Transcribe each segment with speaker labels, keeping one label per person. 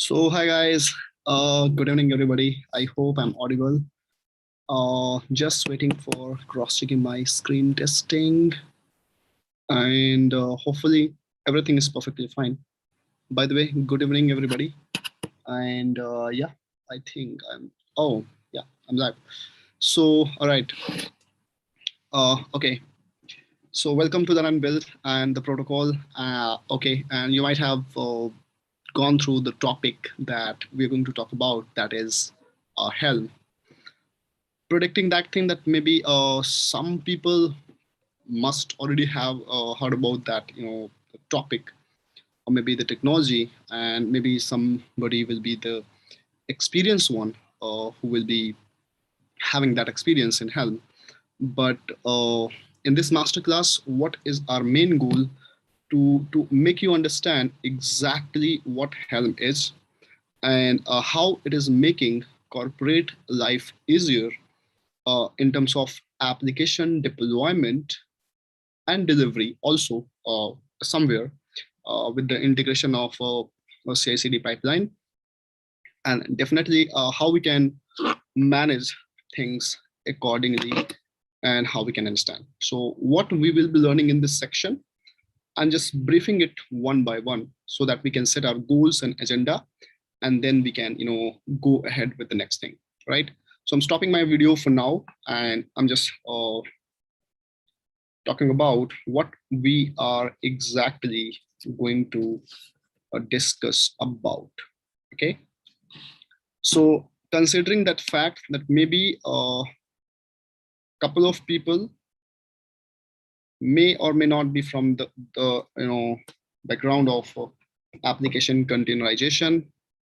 Speaker 1: So hi guys, good evening everybody. I hope I'm audible. Just waiting for cross-checking my screen testing, and hopefully everything is perfectly fine. By the way, good evening everybody. And yeah, I think I'm. Oh yeah, I'm live. So all right. Okay. So welcome to the Run Build and the protocol. Okay, and you might have gone through the topic that we're going to talk about, that is Helm. Predicting that thing that maybe some people must already have heard about that, topic, or maybe the technology, and maybe somebody will be the experienced one who will be having that experience in Helm. But in this masterclass, what is our main goal? To make you understand exactly what Helm is and how it is making corporate life easier in terms of application deployment and delivery also somewhere with the integration of a CI/CD pipeline, and definitely how we can manage things accordingly and how we can understand. So what we will be learning in this section, and just briefing it one by one so that we can set our goals and agenda, and then we can go ahead with the next thing, right? So I'm stopping my video for now, and I'm just talking about what we are exactly going to discuss about. Okay, so considering that fact that maybe a couple of people may or may not be from the background of application containerization,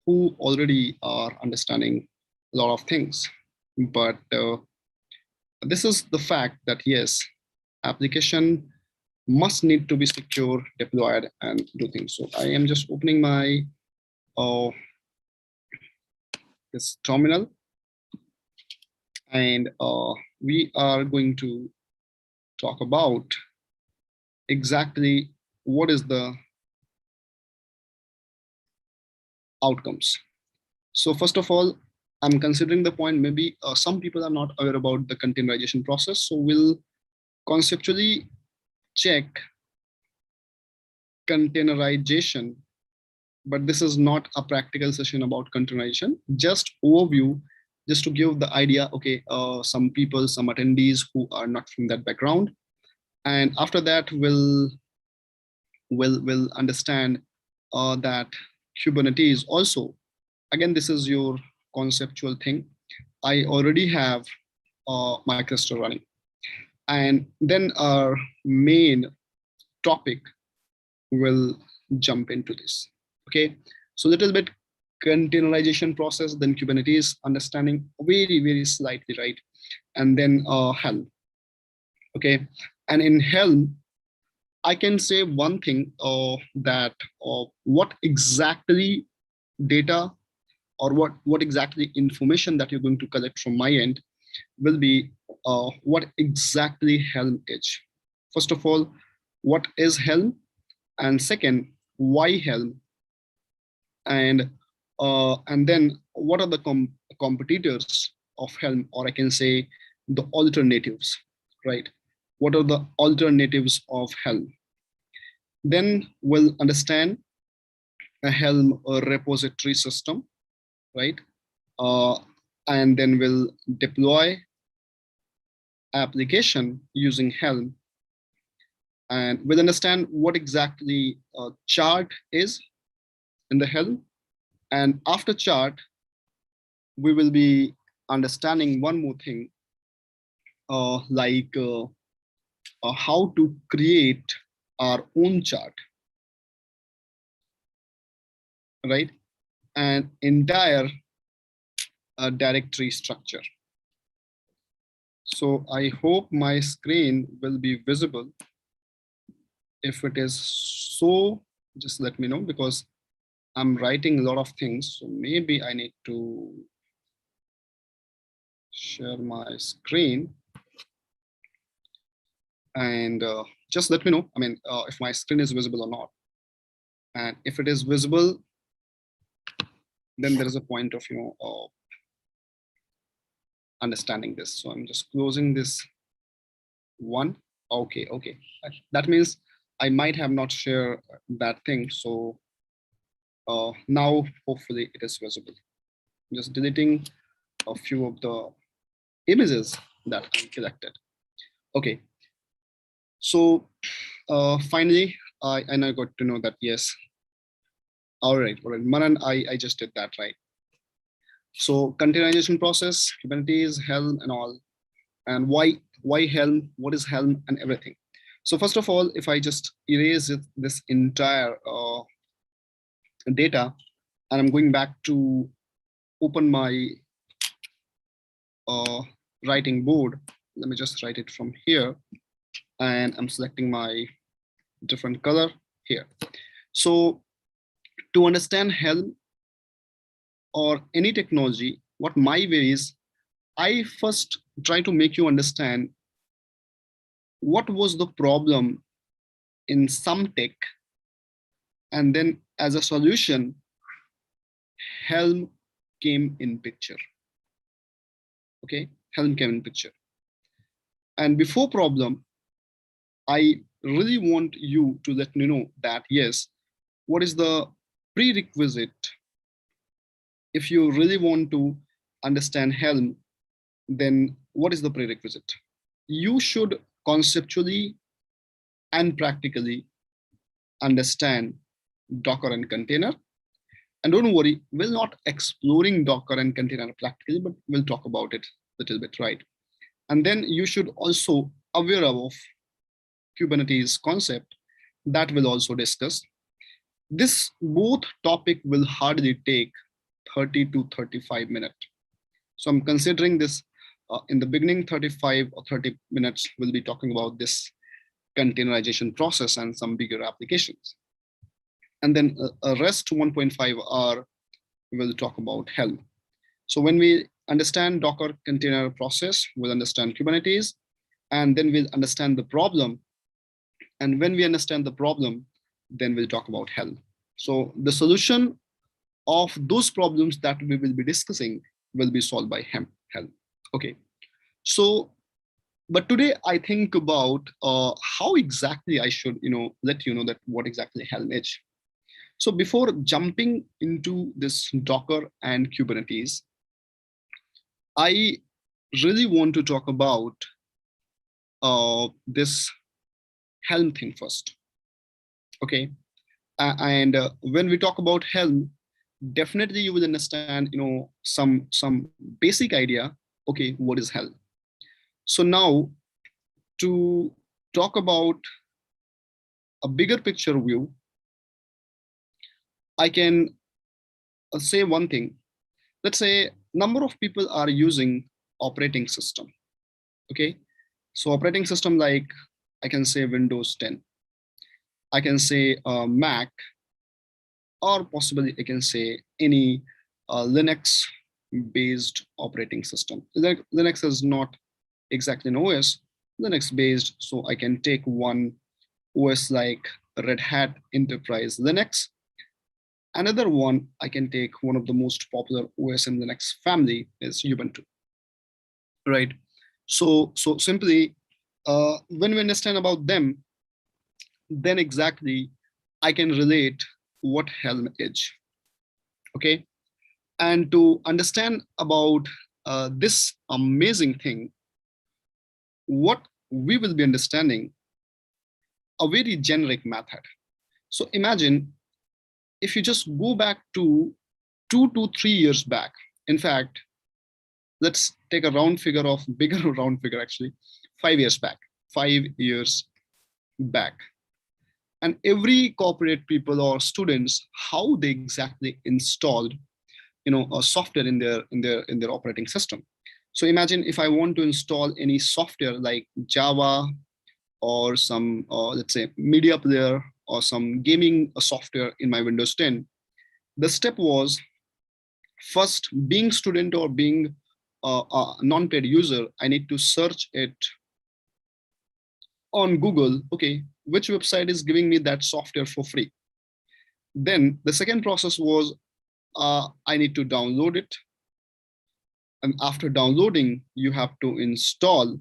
Speaker 1: who already are understanding a lot of things, but this is the fact that yes, application must need to be secure, deployed, and do things. So I am just opening my this terminal, and we are going to talk about exactly what is the outcomes. So first of all, I'm considering the point, maybe some people are not aware about the containerization process. So we'll conceptually check containerization, but this is not a practical session about containerization, just overview, just to give the idea. Okay, some people, some attendees who are not from that background, and after that we'll understand that Kubernetes also, again, this is your conceptual thing. I already have my cluster running, and then our main topic will jump into this. Okay, so a little bit containerization process, then Kubernetes understanding very slightly, right? And then Helm. Okay, and in Helm, I can say one thing, that what exactly data, or what exactly information that you're going to collect from my end will be what exactly Helm is. First of all, what is Helm? And second, why Helm? And then what are the competitors of Helm, or I can say the alternatives, right? What are the alternatives of Helm? Then we'll understand a Helm repository system, right? And then we'll deploy application using Helm, and we'll understand what exactly chart is in the Helm. And after chart, we will be understanding one more thing, like how to create our own chart, right? And entire directory structure. So I hope my screen will be visible. If it is so, just let me know, because I'm writing a lot of things. So maybe I need to share my screen, and just let me know, I mean, if my screen is visible or not. And if it is visible, then there is a point of understanding this. So I'm just closing this one. Okay. That means I might have not shared that thing. So now hopefully it is visible. I'm just deleting a few of the images that I collected. Okay. So finally, I now got to know that yes. All right. Manan, I just did that right. So containerization process, Kubernetes, Helm, and all, and why Helm, what is Helm, and everything. So first of all, if I just erase this entire data, and I'm going back to open my writing board, let me just write it from here, and I'm selecting my different color here. So to understand Helm or any technology, what my way is, I first try to make you understand what was the problem in some tech, and then as a solution, Helm came in picture. Okay, Helm came in picture. And before problem, I really want you to let me know that yes, what is the prerequisite? If you really want to understand Helm, then what is the prerequisite? You should conceptually and practically understand Docker and container. And don't worry, we're not exploring Docker and container practically, but we'll talk about it a little bit, right? And then you should also aware of Kubernetes concept that we'll also discuss. This both topic will hardly take 30 to 35 minutes. So I'm considering this in the beginning, 35 or 30 minutes, we'll be talking about this containerization process and some bigger applications. And then a rest 1.5 hour, we'll talk about Helm. So when we understand Docker container process, we'll understand Kubernetes, and then we'll understand the problem. And when we understand the problem, then we'll talk about Helm. So the solution of those problems that we will be discussing will be solved by Helm. Okay. So, but today I think about how exactly I should, let you know that what exactly Helm is. So before jumping into this Docker and Kubernetes, I really want to talk about this Helm thing first. Okay, and when we talk about Helm, definitely you will understand, some basic idea. Okay, what is Helm? So now, to talk about a bigger picture view, I can say one thing. Let's say number of people are using operating system. Okay, so operating system like I can say Windows 10. I can say Mac, or possibly I can say any Linux-based operating system. Linux is not exactly an OS, Linux-based, so I can take one OS like Red Hat Enterprise Linux. Another one, I can take one of the most popular OS in the Linux family is Ubuntu, right? So simply, when we understand about them, then exactly I can relate what Helm is. Okay, and to understand about this amazing thing, what we will be understanding a very generic method. So imagine if you just go back to 2 to 3 years back. In fact, let's take a round figure of bigger round figure actually, 5 years back. 5 years back. And every corporate people or students, how they exactly installed, a software in their operating system. So imagine if I want to install any software like Java or some, let's say, media player or some gaming software in my Windows 10, the step was first, being student or being a non-paid user, I need to search it on Google. Okay, which website is giving me that software for free? Then the second process was I need to download it. And after downloading, you have to install.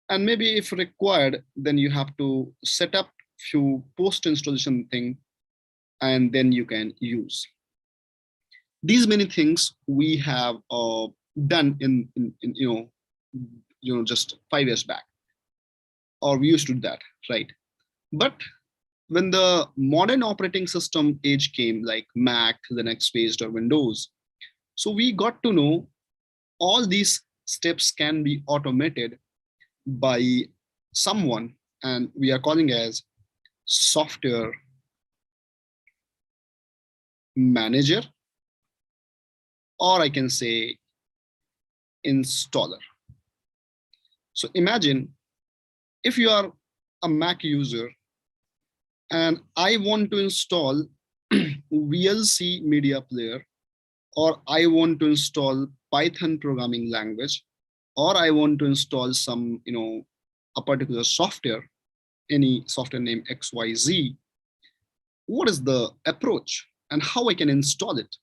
Speaker 1: And maybe if required, then you have to set up few post-installation thing, and then you can use. These many things we have done in just 5 years back, or we used to do that, right? But when the modern operating system age came, like Mac, the next phase, or Windows, so we got to know all these steps can be automated by someone, and we are calling as software manager, or I can say installer. So imagine if you are a Mac user and I want to install VLC media player, or I want to install Python programming language, or I want to install some, a particular software, any software name XYZ, what is the approach and how I can install it?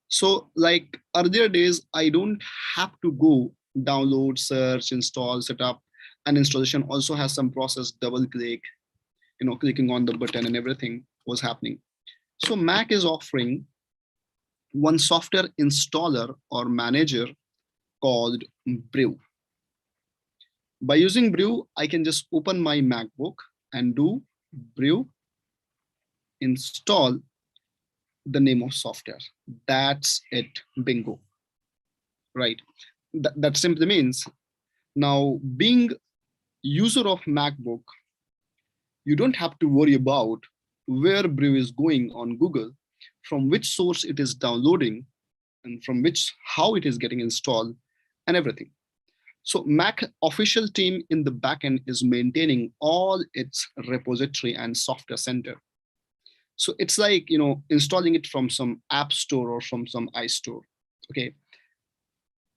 Speaker 1: So like earlier days, I don't have to go download, search, install, setup, and installation also has some process, double click, clicking on the button and everything was happening. So Mac is offering one software installer or manager called Brew. By using Brew, I can just open my MacBook and do Brew install the name of software. That's it, bingo, right? That simply means now being user of MacBook, you don't have to worry about where Brew is going on Google, from which source it is downloading, and from which, how it is getting installed and everything. So Mac official team in the backend is maintaining all its repository and software center. So it's like, installing it from some app store or from some iStore. Okay.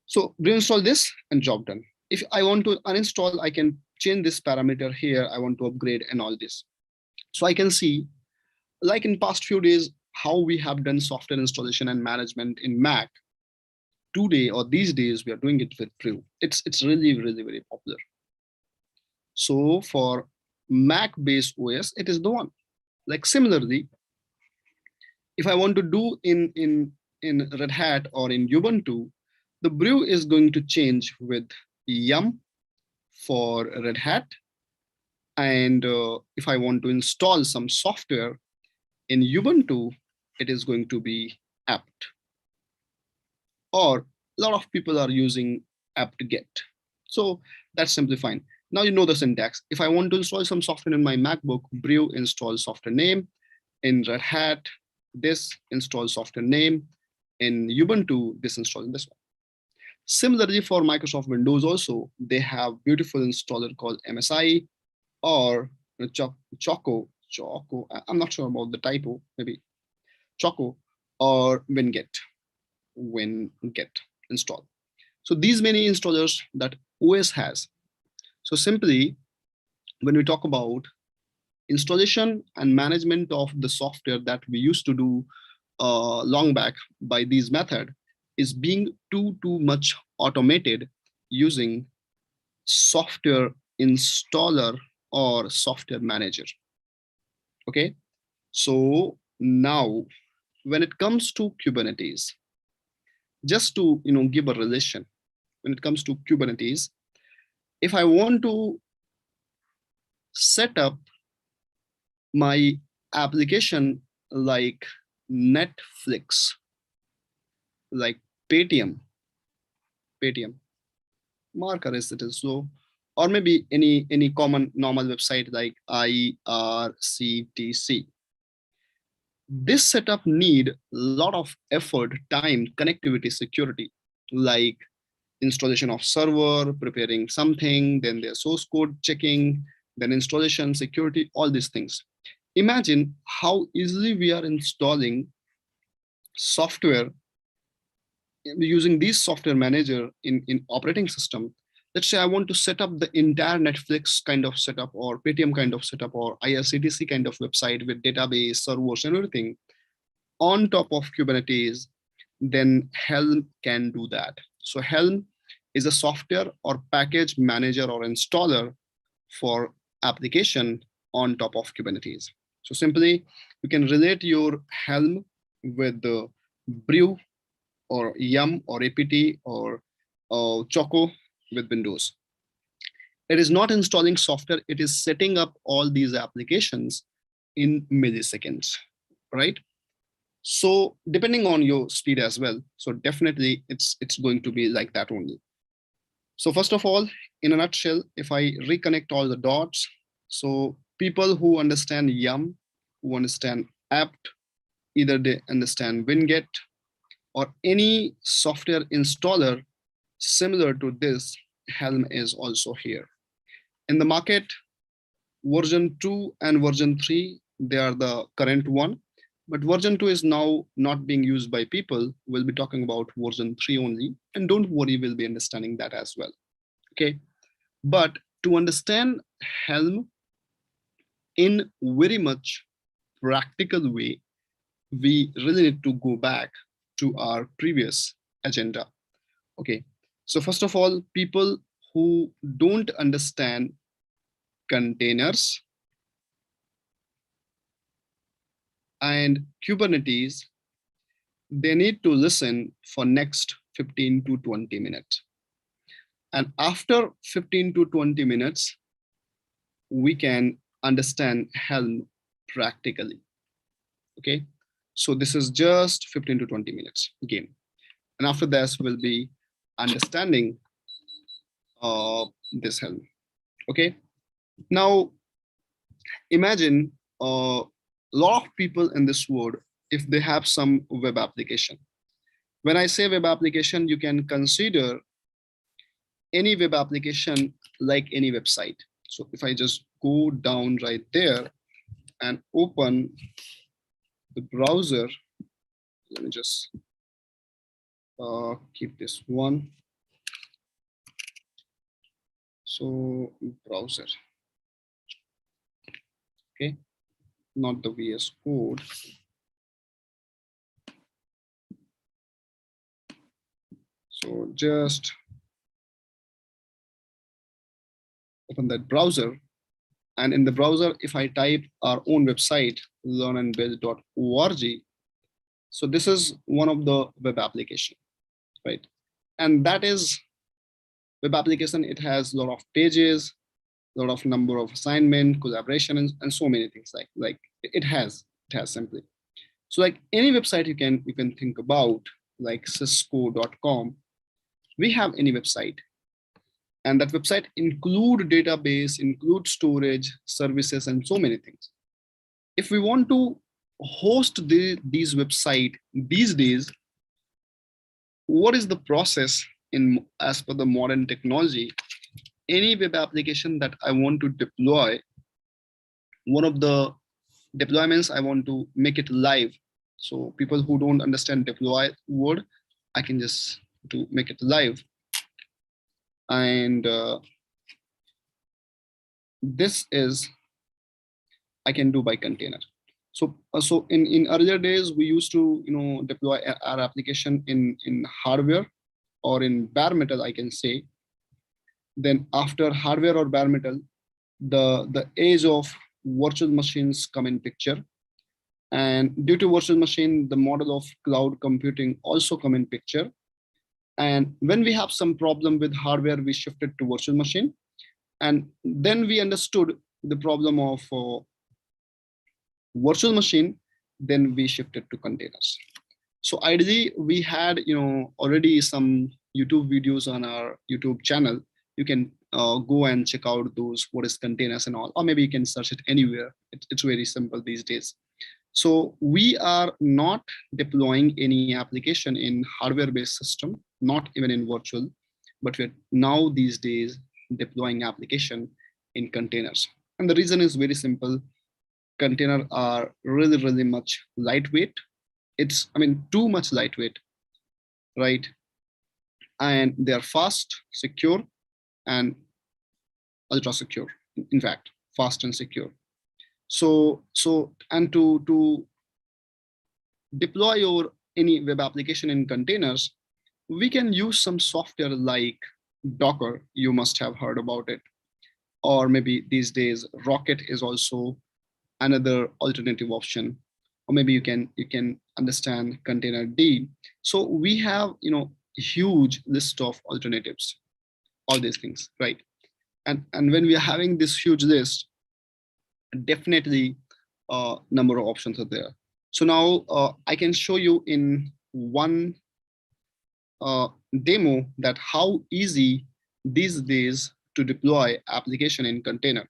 Speaker 1: So reinstall this and job done. If I want to uninstall, I can change this parameter here. I want to upgrade and all this. So I can see, like in past few days, how we have done software installation and management in Mac. Today or these days, we are doing it with Brew. It's really, really very popular. So for Mac-based OS, it is the one. Like similarly, if I want to do in Red Hat or in Ubuntu, the Brew is going to change with yum for Red Hat. And if I want to install some software in Ubuntu, it is going to be apt. Or a lot of people are using apt-get. So that's simply fine. Now you know the syntax. If I want to install some software in my MacBook, Brew install software name. In Red Hat, this install software name. In Ubuntu, this install this one. Similarly, for Microsoft Windows also, they have beautiful installer called MSI or Choco. I'm not sure about the typo, maybe Choco or WinGet install. So these many installers that OS has. So simply, when we talk about installation and management of the software that we used to do long back by these method is being too much automated using software installer or software manager. Okay, so now when it comes to Kubernetes, just to give a relation, when it comes to Kubernetes, if I want to set up my application like Netflix, like Paytm, marker is it is slow, or maybe any common normal website like IRCTC. This setup need a lot of effort, time, connectivity, security, like installation of server, preparing something, then their source code checking, then installation, security, all these things. Imagine how easily we are installing software using this software manager in operating system. Let's say I want to set up the entire Netflix kind of setup or Paytm kind of setup or IRCTC kind of website with database, servers, and everything. on top of Kubernetes, then Helm can do that. So Helm is a software or package manager or installer for application on top of Kubernetes. So simply, you can relate your Helm with the Brew or Yum or APT or Choco with Windows. It is not installing software, it is setting up all these applications in milliseconds, right? So depending on your speed as well. So definitely it's going to be like that only. So first of all, in a nutshell, if I reconnect all the dots, so people who understand Yum, who understand apt, either they understand winget or any software installer similar to this, Helm is also here. In the market, version 2 and version 3, they are the current one. But version 2 is now not being used by people. We'll be talking about version 3 only. And don't worry, we'll be understanding that as well. Okay. But to understand Helm in very much practical way, we really need to go back to our previous agenda. Okay. So first of all, people who don't understand containers and Kubernetes, they need to listen for next 15 to 20 minutes. And after 15 to 20 minutes, we can understand Helm practically. Okay, so this is just 15 to 20 minutes game. And after this, we'll be understanding this Helm. Okay, now imagine a lot of people in this world, if they have some web application. When I say web application, you can consider any web application like any website. So if I just go down right there and open the browser, let me just keep this one. So browser, okay, not the VS Code. So just open that browser. And in the browser, if I type our own website, learnandbuild.org, so this is one of the web application, right? And that is web application. It has a lot of pages, a lot of number of assignment, collaboration, and so many things like it has simply. So like any website you can think about, like cisco.com, we have any website. And that website include database, include storage, services, and so many things. If we want to host these website these days, what is the process in as per the modern technology? Any web application that I want to deploy, one of the deployments I want to make it live. So people who don't understand deploy word, I can just to make it live. And this is I can do by container. So in earlier days, we used to deploy our application in hardware or in bare metal, I can say. Then after hardware or bare metal, the age of virtual machines come in picture. And due to virtual machine, the model of cloud computing also come in picture. And when we have some problem with hardware, we shifted to virtual machine. And then we understood the problem of virtual machine, then we shifted to containers. So ideally, we had already some YouTube videos on our YouTube channel. You can go and check out those, what is containers and all, or maybe you can search it anywhere. It's very simple these days. So we are not deploying any application in hardware-based system, not even in virtual, but we're now these days deploying application in containers. And the reason is very simple. Containers are really, really much lightweight. It's, too much lightweight, right? And they are fast, secure, and ultra secure. In fact, fast and secure. So and to deploy your any web application in containers, we can use some software like Docker. You must have heard about it. Or maybe these days, Rocket is also another alternative option. Or maybe you can understand containerd. So we have huge list of alternatives, all these things, right? And when we are having this huge list, definitely number of options are there. So now I can show you in one demo that how easy these days to deploy application in container.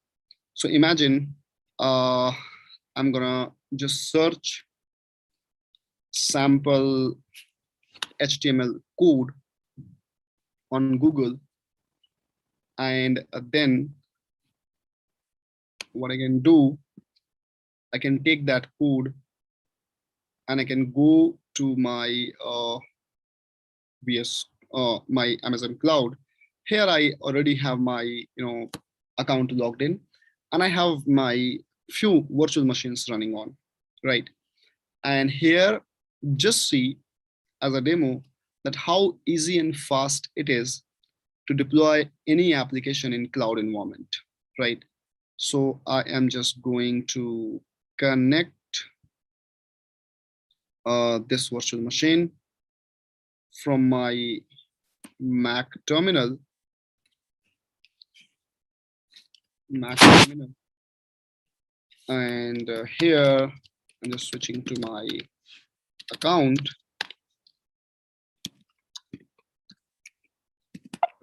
Speaker 1: So imagine I'm gonna just search sample HTML code on Google, and then what I can do, I can take that code and I can go to my my Amazon cloud. Here I already have my account logged in, and I have my few virtual machines running on, right? And here, just see as a demo that how easy and fast it is to deploy any application in cloud environment, right? So I am just going to connect this virtual machine from my Mac terminal. And here I'm just switching to my account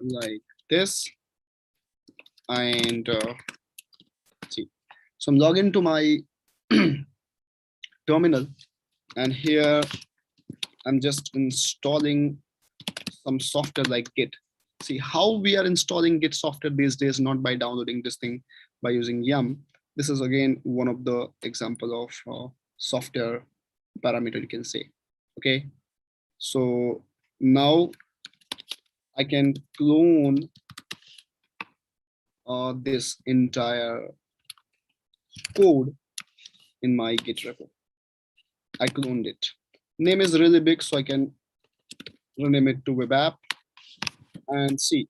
Speaker 1: like this, and see. So I'm logged into my terminal, and here I'm just installing some software like Git. See how we are installing Git software these days, not by downloading this thing, by using yum. This is again one of the example of software parameter, you can say. Okay, so now I can clone this entire code in my Git repo. I cloned it. Name is really big, so I can rename it to web app. And see,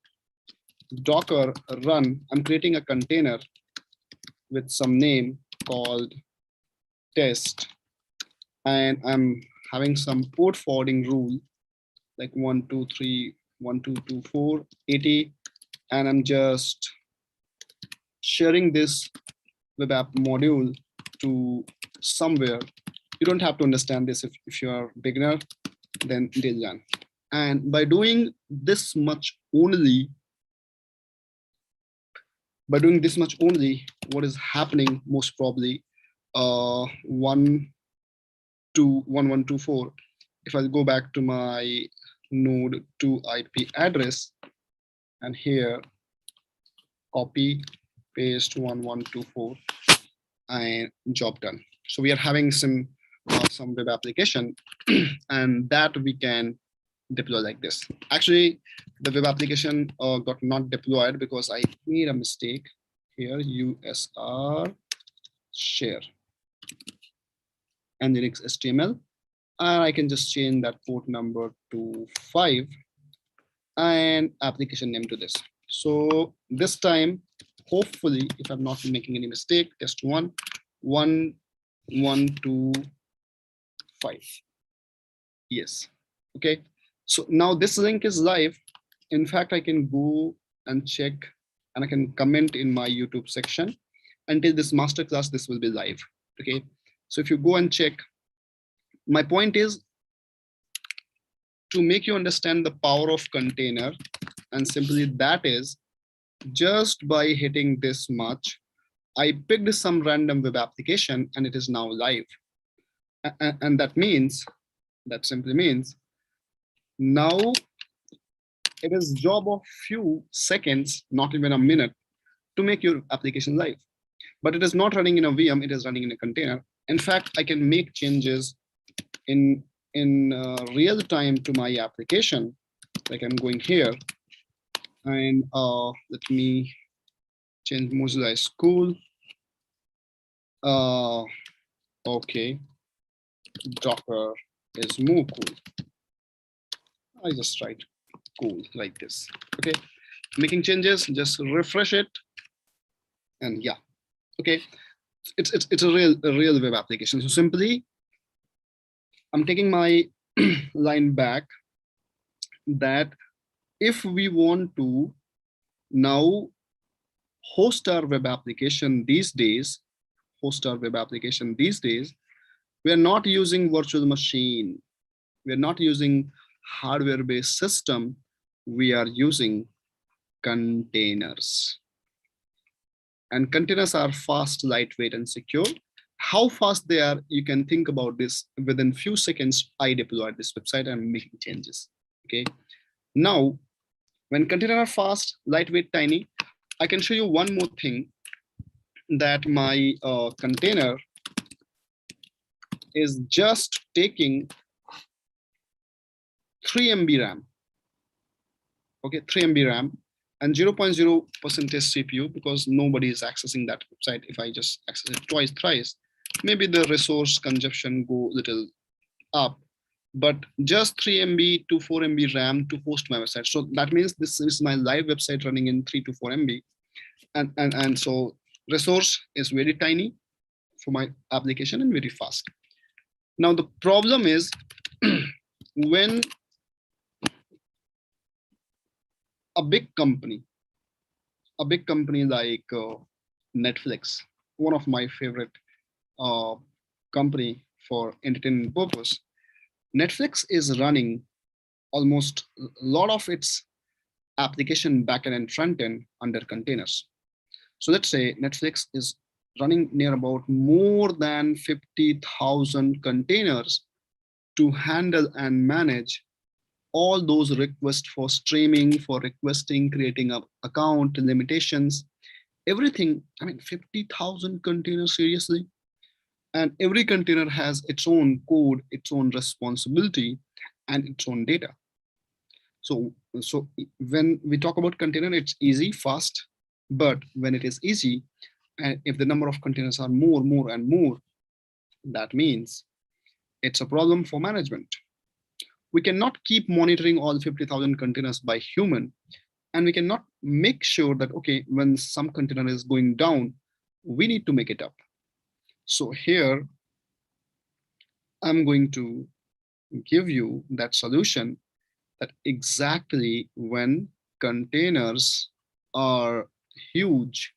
Speaker 1: Docker run. I'm creating a container with some name called test, and I'm having some port forwarding rule like 123 1224 80, and I'm just sharing this web app module to somewhere. You don't have to understand this if you are beginner, then they'll learn. And by doing this much only, what is happening most probably 1.2.1.1.2.4. If I go back to my node 2 IP address, and here copy paste 1.1.2.4, and job done. So we are having some web application and that we can deploy like this. Actually, the web application got not deployed because I made a mistake here. USR share and Linux HTML, and I can just change that port number to 5 and application name to this. So this time, hopefully, if I'm not making any mistake, test 1.1.2.5. Yes. Okay. So now this link is live. In fact, I can go and check, and I can comment in my YouTube section. Until this masterclass, this will be live. Okay. So if you go and check, my point is to make you understand the power of container, and simply that is just by hitting this much, I picked some random web application and it is now live. And that simply means now it is job of few seconds, not even a minute, to make your application live. But it is not running in a VM, it is running in a container. In fact, I can make changes in real time to my application. Like I'm going here and let me change Mozilla School. Okay. Docker is more cool. I just write cool like this. Okay, making changes, just refresh it, and yeah, okay, it's a real web application. So simply, I'm taking my line back that if we want to now host our web application these days, we are not using virtual machine. We are not using hardware-based system. We are using containers. And containers are fast, lightweight, and secure. How fast they are, you can think about this. Within few seconds, I deployed this website and making changes. Okay. Now, when containers are fast, lightweight, tiny, I can show you one more thing, that my container is just taking 3 MB RAM. Okay, 3 MB RAM and 0.0% CPU, because nobody is accessing that website. If I just access it twice, thrice, maybe the resource consumption go little up, but just 3 MB to 4 MB RAM to host my website. So that means this is my live website running in 3 to 4 MB. And so resource is very tiny for my application and very fast. Now the problem is when a big company like Netflix, one of my favorite company for entertainment purpose, Netflix is running almost a lot of its application backend and front end under containers. So let's say Netflix is running near about more than 50,000 containers to handle and manage all those requests for streaming, for requesting, creating an account, limitations, everything. I mean, 50,000 containers, seriously? And every container has its own code, its own responsibility, and its own data. So when we talk about container, it's easy, fast, but when it is easy, and if the number of containers are more and more, that means it's a problem for management. We cannot keep monitoring all 50,000 containers by human, and we cannot make sure that, okay, when some container is going down, we need to make it up. So here, I'm going to give you that solution, that exactly when containers are huge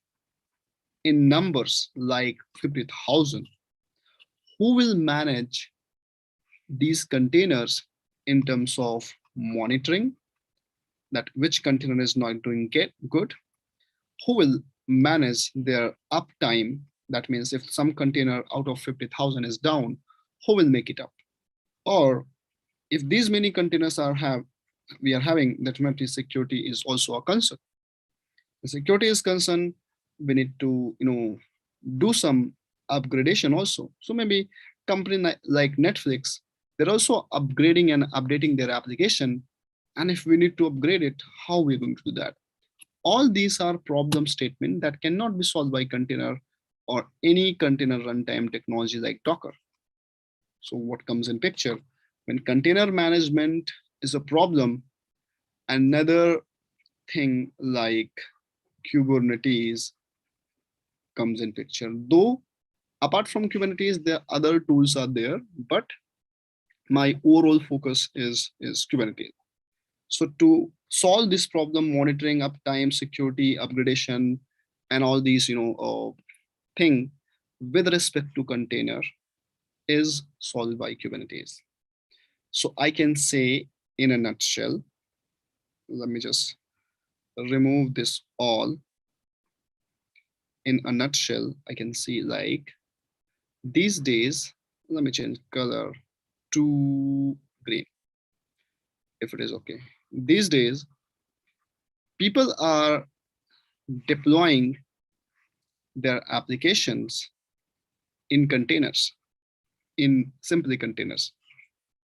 Speaker 1: in numbers like 50,000, who will manage these containers in terms of monitoring, that which container is not doing good, who will manage their uptime, that means if some container out of 50,000 is down, who will make it up? Or if these many containers we are having, definitely security is also a concern. The security is concerned, we need to do some upgradation also. So maybe company like Netflix, they're also upgrading and updating their application. And if we need to upgrade it, how are we going to do that? All these are problem statements that cannot be solved by container or any container runtime technology like Docker. So what comes in picture? When container management is a problem, another thing like Kubernetes comes in picture. Though apart from Kubernetes, there are other tools are there, but my overall focus is Kubernetes. So to solve this problem, monitoring uptime, security, upgradation, and all these thing with respect to container is solved by Kubernetes. So I can say in a nutshell, let me just remove this all. In a nutshell, I can see like these days, let me change color to green, if it is okay. These days, people are deploying their applications in containers, in simply containers.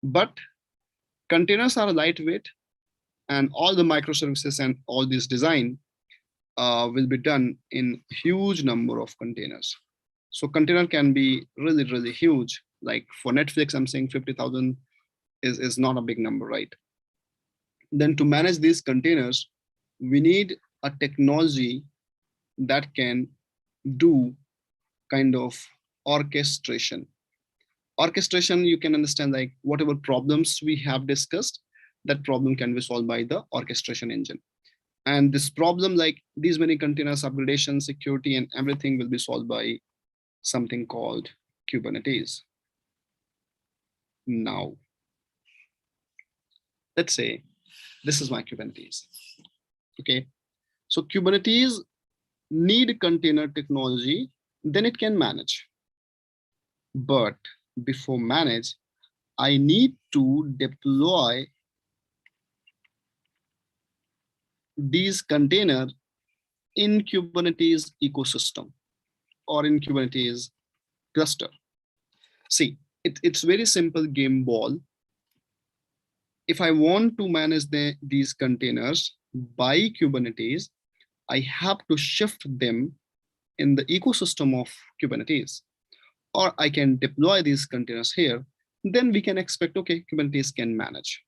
Speaker 1: But containers are lightweight, and all the microservices and all this design will be done in huge number of containers. So container can be really, really huge. Like for Netflix, I'm saying 50,000 is not a big number, right? Then to manage these containers, we need a technology that can do kind of orchestration. Orchestration, you can understand, like whatever problems we have discussed, that problem can be solved by the orchestration engine. And this problem, like these many containers, upgradation, security, and everything will be solved by something called Kubernetes. Now, let's say this is my Kubernetes. Okay, so Kubernetes need container technology, then it can manage. But before manage, I need to deploy these containers in Kubernetes ecosystem or in Kubernetes cluster. See, it's very simple game ball. If I want to manage these containers by Kubernetes, I have to shift them in the ecosystem of Kubernetes, or I can deploy these containers here. Then we can expect, okay, Kubernetes can manage.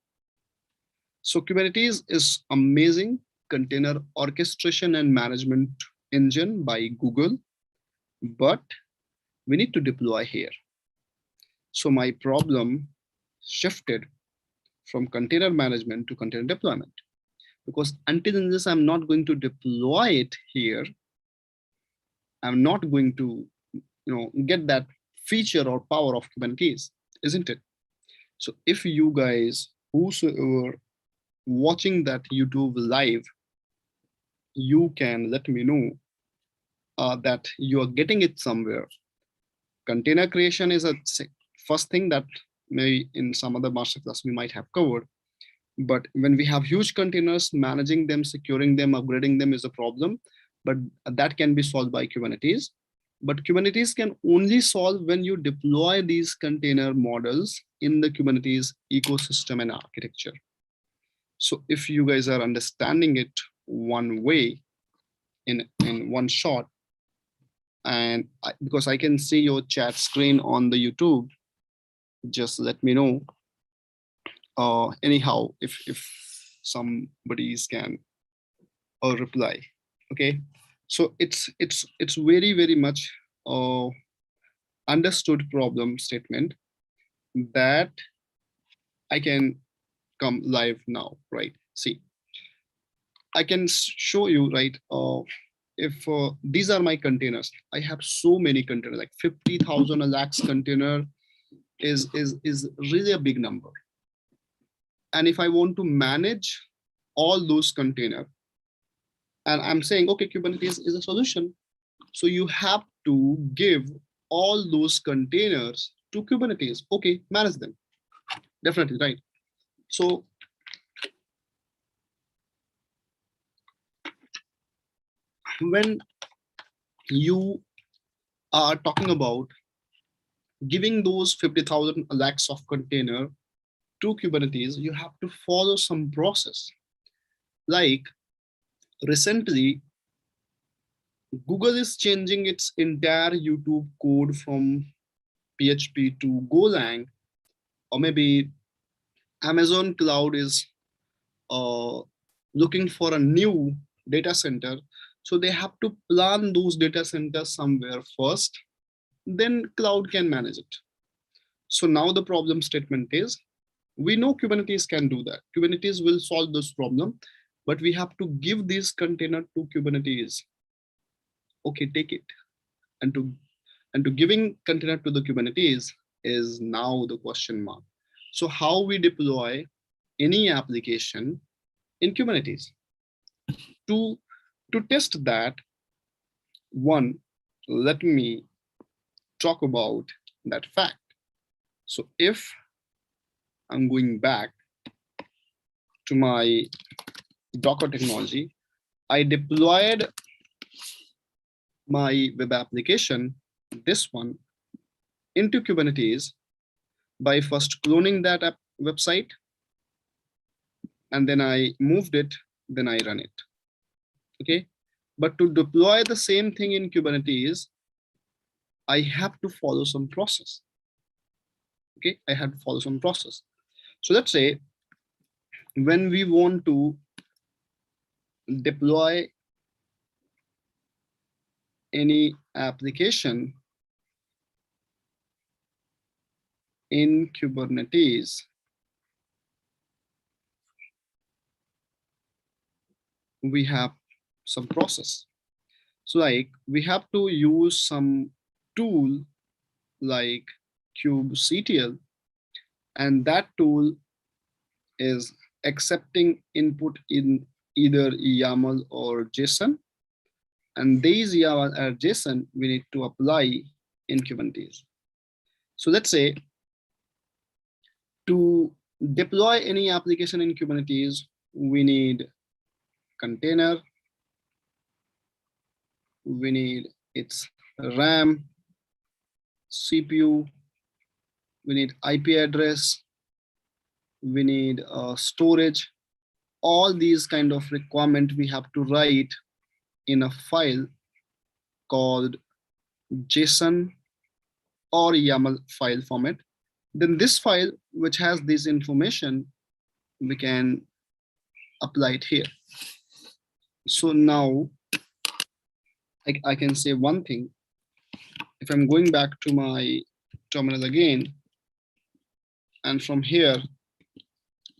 Speaker 1: So Kubernetes is amazing container orchestration and management engine by Google, but we need to deploy here. So my problem shifted from container management to container deployment, because until unless I'm not going to deploy it here, I'm not going to get that feature or power of Kubernetes, isn't it? So if you guys whosoever watching that YouTube live, you can let me know that you are getting it somewhere. Container creation is a first thing that maybe in some other masterclass we might have covered. But when we have huge containers, managing them, securing them, upgrading them is a problem. But that can be solved by Kubernetes. But Kubernetes can only solve when you deploy these container models in the Kubernetes ecosystem and architecture. So if you guys are understanding it one way, in one shot, and because I can see your chat screen on the YouTube, just let me know. Anyhow, if somebody's can reply. Okay, so it's very much understood problem statement that I can come live now, right? See, I can show you, right? If these are my containers, I have so many containers, like 50,000 lakhs container is really a big number. And if I want to manage all those containers, and I'm saying, okay, Kubernetes is a solution. So you have to give all those containers to Kubernetes. Okay, manage them. Definitely, right? So when you are talking about giving those 50,000 lakhs of container to Kubernetes, you have to follow some process. Like recently, Google is changing its entire YouTube code from PHP to Golang, or maybe Amazon Cloud is looking for a new data center. So they have to plan those data centers somewhere first, then cloud can manage it. So now the problem statement is, we know Kubernetes can do that. Kubernetes will solve this problem, but we have to give this container to Kubernetes. Okay, take it. And to giving container to the Kubernetes is now the question mark. So how we deploy any application in Kubernetes? To test that, one, let me talk about that fact. So if I'm going back to my Docker technology, I deployed my web application, this one, into Kubernetes by first cloning that website, and then I moved it, then I run it. Okay, but to deploy the same thing in Kubernetes, I have to follow some process. Okay, I had to follow some process. So let's say when we want to deploy any application in Kubernetes, we have some process. So like we have to use some tool like kubectl, and that tool is accepting input in either YAML or JSON. And these YAML or JSON we need to apply in Kubernetes. So let's say to deploy any application in Kubernetes, we need container, we need its RAM, CPU, we need IP address, we need storage. All these kind of requirement we have to write in a file called JSON or YAML file format. Then this file, which has this information, we can apply it here. So now I can say one thing. If I'm going back to my terminal again, and from here,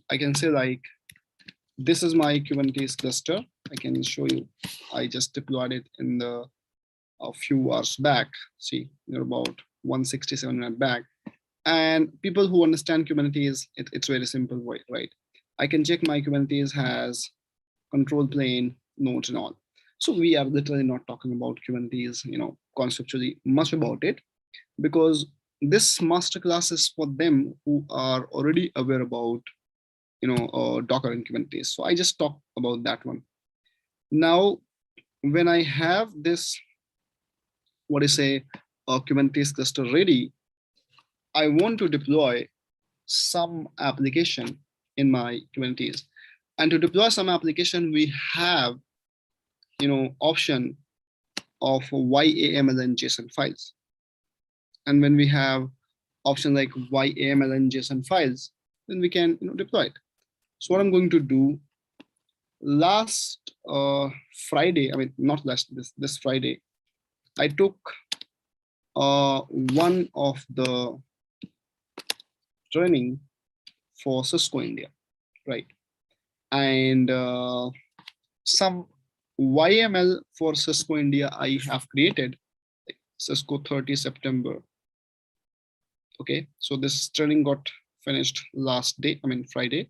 Speaker 1: I can say like, this is my Kubernetes cluster. I can show you. I just deployed it in a few hours back. See, you're about 167 minutes back. And people who understand Kubernetes, it's very simple, right? I can check my Kubernetes has control plane, nodes, and all. So we are literally not talking about Kubernetes, conceptually much about it, because this masterclass is for them who are already aware about, Docker and Kubernetes. So I just talk about that one. Now, when I have this, a Kubernetes cluster ready, I want to deploy some application in my Kubernetes. And to deploy some application, we have, option of YAML and JSON files. And when we have option like YAML and JSON files, then we can deploy it. So what I'm going to do, last Friday, I mean, not last, this Friday, I took one of the training for Cisco India, right? And some YML for Cisco India I have created, like Cisco 30 September. Okay, so this training got finished last day, I mean Friday,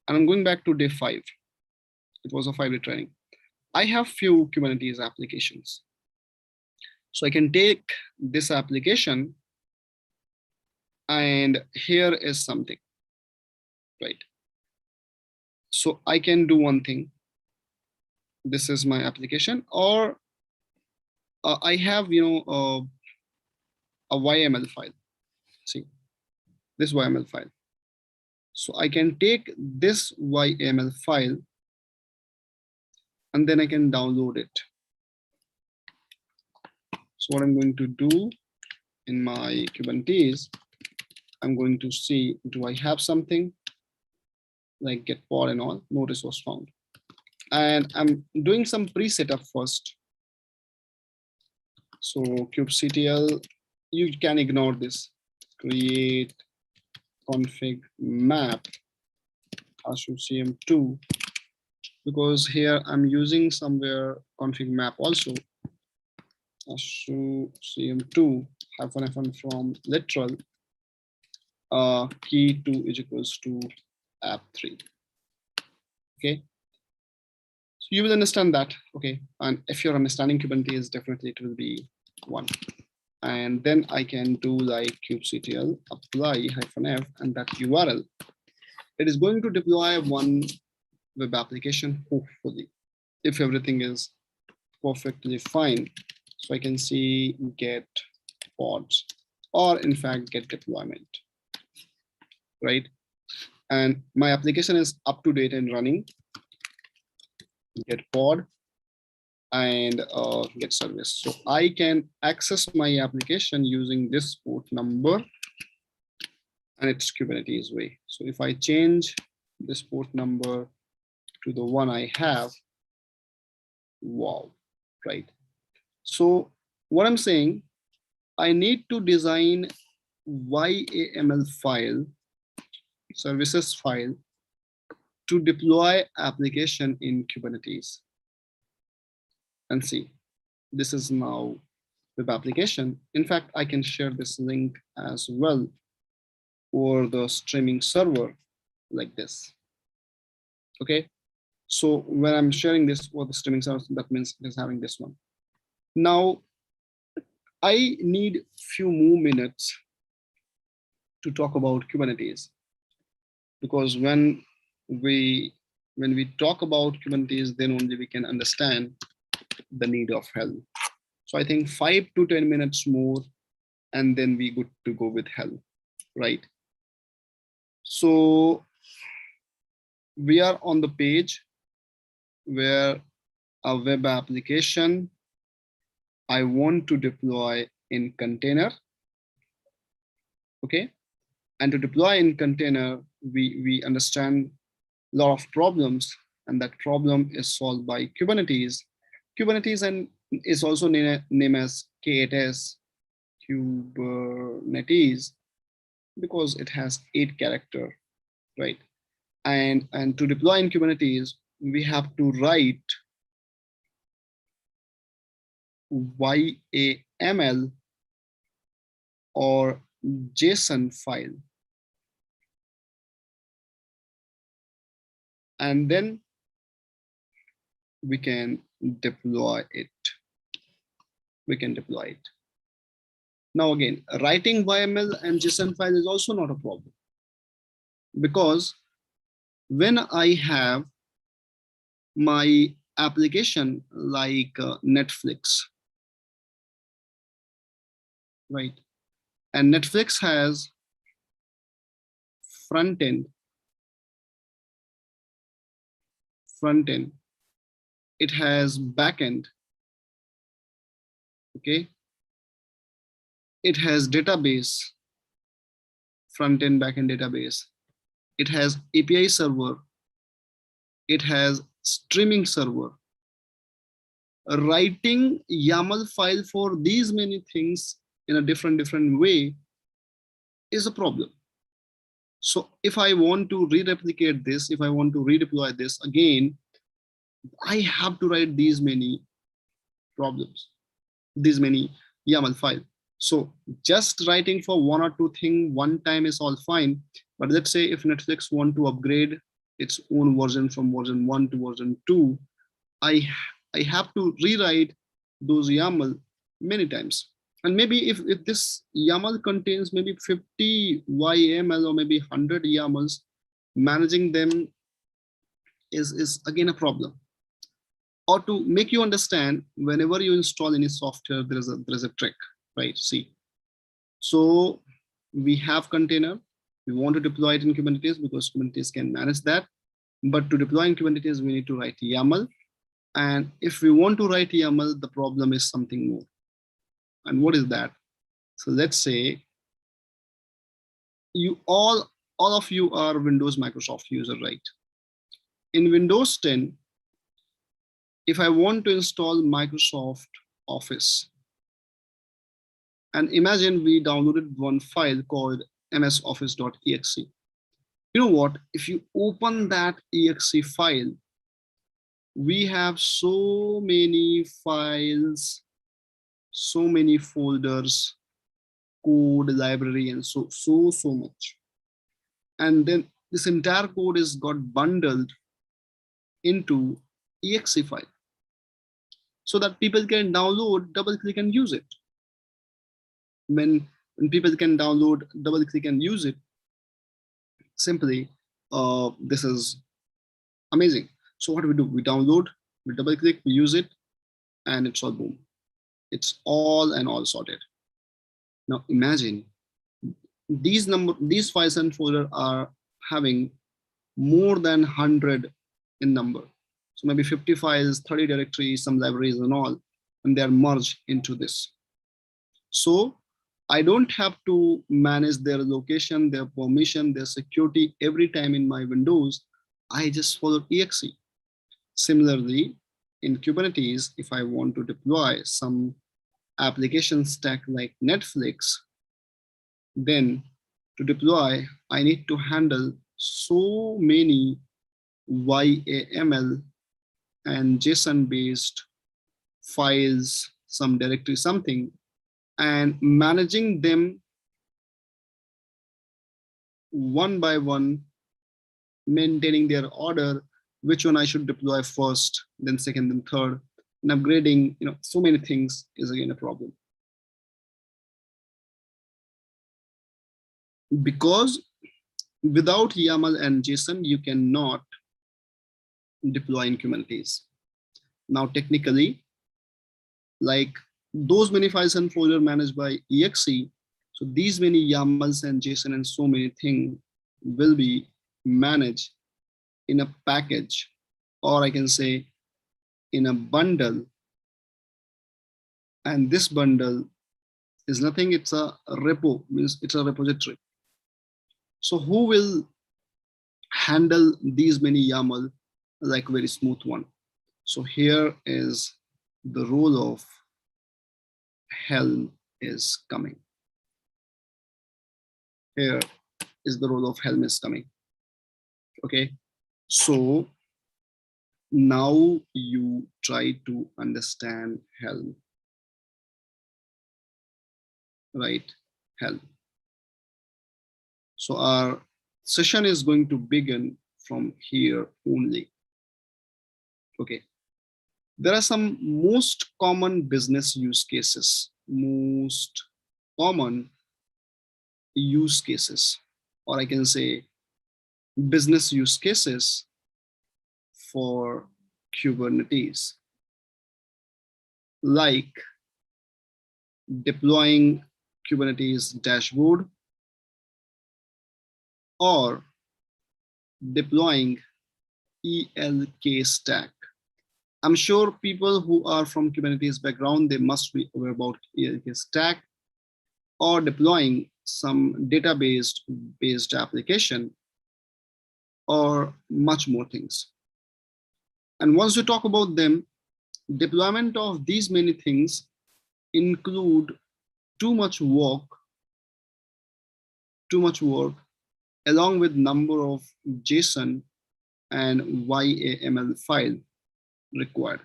Speaker 1: and I'm going back to day 5. It was a 5-day training. I have few Kubernetes applications. So I can take this application, and here is something, right? So I can do one thing. This is my application, or I have, a YML file. See, this YML file. So I can take this YML file, and then I can download it. So what I'm going to do in my Kubernetes, I'm going to see, do I have something like get pod and all? No resource found. And I'm doing some pre-setup first. So kubectl, you can ignore this. Create config map Ashutoshh because here I'm using somewhere config map also. Ashutoshh -f from literal key 2 is equals to app3. Okay. So you will understand that, okay? And if you're understanding Kubernetes, definitely it will be 1. And then I can do like kubectl apply -f and that URL. It is going to deploy one web application, hopefully, if everything is perfectly fine. So I can see get pods, or in fact get deployment, right? And my application is up to date and running. Get pod and get service. So I can access my application using this port number and it's Kubernetes way. So if I change this port number to the one I have, wow, right? So what I'm saying, I need to design YAML file, services file, to deploy application in Kubernetes. And see, this is now web application. In fact, I can share this link as well or the streaming server like this. Okay, so when I'm sharing this for the streaming server, that means it is having this one. Now I need few more minutes to talk about Kubernetes, because when we talk about Kubernetes, then only we can understand the need of Helm. So I think 5 to 10 minutes more, and then we good to go with Helm, right? So we are on the page where a web application I want to deploy in container. Okay, and to deploy in container, we understand a lot of problems, and that problem is solved by Kubernetes. Kubernetes and is also named as K8s, Kubernetes, because it has 8 characters, right? And to deploy in Kubernetes, we have to write YAML or JSON file, and then we can deploy it. Now again, writing YAML and JSON file is also not a problem, because when I have my application like Netflix, right? And Netflix has front end, it has back end, okay? It has database, front end, back end database. It has API server. It has streaming server. Writing YAML file for these many things in a different way is a problem. So if I want to re-replicate this, if I want to redeploy this again, I have to write these many problems, these many YAML file. So just writing for one or two things one time is all fine. But let's say if Netflix want to upgrade its own version from version 1 to version 2, I have to rewrite those YAML many times. And maybe if this YAML contains maybe 50 YAML or maybe 100 YAMLs, managing them is again a problem. Or to make you understand, whenever you install any software, there is a trick, right? See, so we have container. We want to deploy it in Kubernetes because Kubernetes can manage that. But to deploy in Kubernetes, we need to write YAML. And if we want to write YAML, the problem is something more. And what is that? So let's say you all of you are Windows Microsoft user, right? In Windows 10, if I want to install Microsoft Office, and imagine we downloaded one file called msoffice.exe. You know what? If you open that exe file, we have so many files, so many folders, code, library, and so much. And then this entire code is got bundled into exe file so that people can download, double click and use it. When people can download, double click and use it, simply, this is amazing. So what do? We download, we double click, we use it, and it's all boom. It's all and all sorted. Now imagine these files and folder are having more than 100 in number. So maybe 50 files, 30 directories, some libraries and all, and they are merged into this. So I don't have to manage their location, their permission, their security every time in my Windows. I just follow exe. Similarly, in Kubernetes, if I want to deploy some application stack like Netflix, then to deploy, I need to handle so many YAML and JSON based files, some directory, something, and managing them one by one, maintaining their order, which one I should deploy first, then second, then third, and upgrading, so many things is again a problem. Because without YAML and JSON, you cannot deploy in Kubernetes. Now, technically, like those many files and folder managed by exe, so these many YAMLs and JSON and so many things will be managed in a package, or I can say in a bundle. And this bundle is nothing, it's a repo, means it's a repository. So who will handle these many YAML like very smooth one? So here is the role of Helm is coming. Here is the role of Helm is coming. Okay, so now you try to understand Helm, right? Helm. So our session is going to begin from here only. Okay, there are some most common business use cases, most common use cases, or I can say business use cases for Kubernetes, like deploying Kubernetes dashboard or deploying ELK stack. I'm sure people who are from Kubernetes background, they must be aware about ELK stack, or deploying some database-based application, or much more things. And once you talk about them, deployment of these many things include too much work along with number of JSON and YAML file required.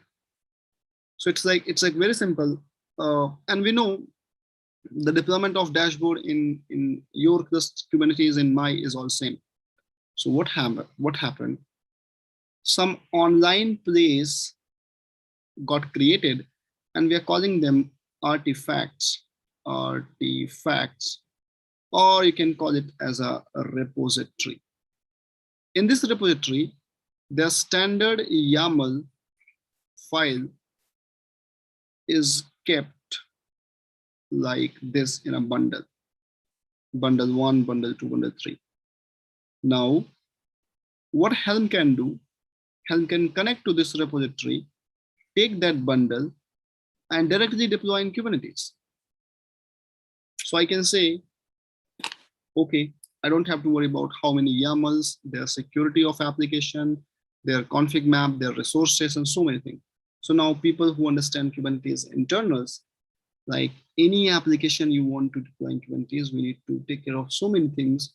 Speaker 1: So it's like very simple, and we know the deployment of dashboard in your Kubernetes in my is all same. So what happened? Some online place got created, and we are calling them artifacts, or you can call it as a repository. In this repository, the standard YAML file is kept like this in a bundle. Bundle 1, bundle 2, bundle 3. Now, what Helm can do, Helm can connect to this repository, take that bundle, and directly deploy in Kubernetes. So I can say, okay, I don't have to worry about how many YAMLs, their security of application, their config map, their resources, and so many things. So now people who understand Kubernetes internals, like any application you want to deploy in Kubernetes, we need to take care of so many things.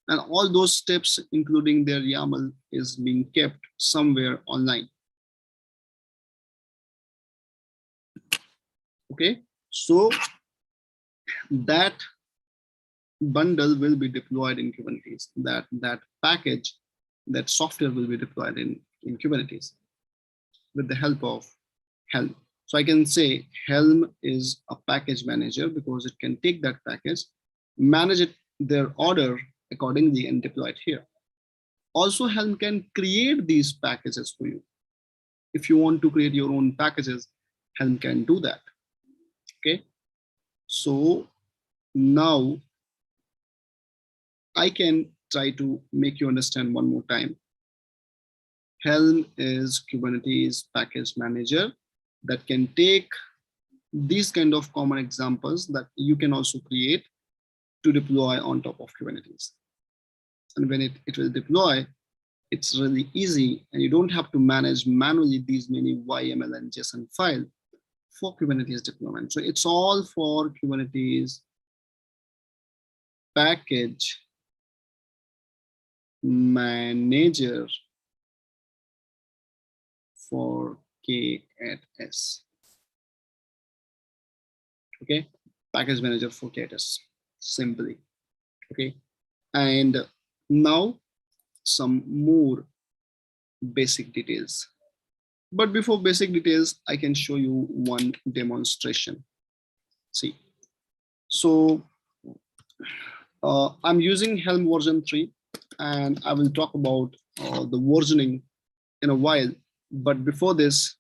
Speaker 1: And all those steps, including their YAML, is being kept somewhere online. Okay, so that bundle will be deployed in Kubernetes. That package, that software will be deployed in Kubernetes with the help of Helm. So I can say Helm is a package manager because it can take that package, manage it, their order accordingly, and deploy it here. Also, Helm can create these packages for you. If you want to create your own packages, Helm can do that. Okay, so now I can try to make you understand one more time. Helm is Kubernetes package manager that can take these kind of common examples that you can also create to deploy on top of Kubernetes. And when it will deploy, it's really easy, and you don't have to manage manually these many YML and JSON file for Kubernetes deployment. So it's all for Kubernetes package manager for K8s. Okay, package manager for K8s, simply. Okay, and now some more basic details. But before basic details, I can show you one demonstration. See, so I'm using Helm version 3, and I will talk about the versioning in a while. But before this,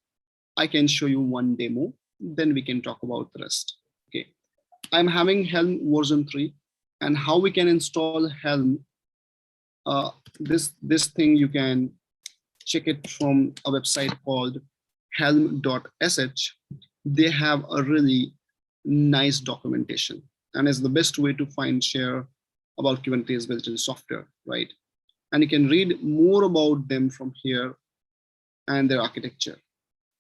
Speaker 1: I can show you one demo, then we can talk about the rest. Okay, I'm having Helm version 3, and how we can install Helm. This thing you can check it from a website called helm.sh. They have a really nice documentation, and it's the best way to find share about Kubernetes built-in software, right? And you can read more about them from here and their architecture,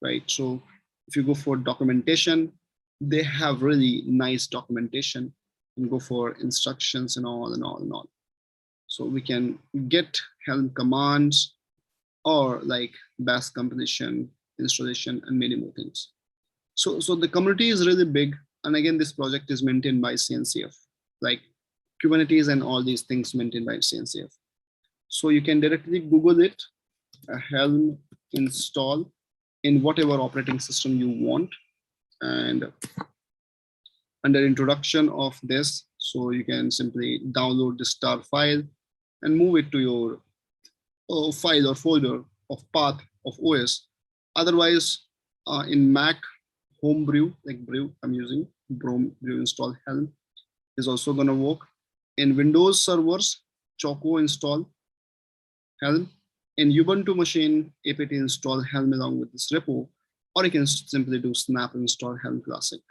Speaker 1: right? So if you go for documentation, they have really nice documentation, and go for instructions and all and all and all. So we can get Helm commands, or like bash compilation, installation, and many more things. So the community is really big. And again, this project is maintained by CNCF, like Kubernetes and all these things maintained by CNCF. So you can directly Google it, Helm install in whatever operating system you want. And under introduction of this, so you can simply download the star file and move it to your file or folder of path of OS. Otherwise, in Mac, homebrew, like brew, I'm using brew install Helm is also gonna work. In Windows servers, Choco install Helm. In Ubuntu machine, apt install Helm along with this repo, or you can simply do snap install Helm Classic.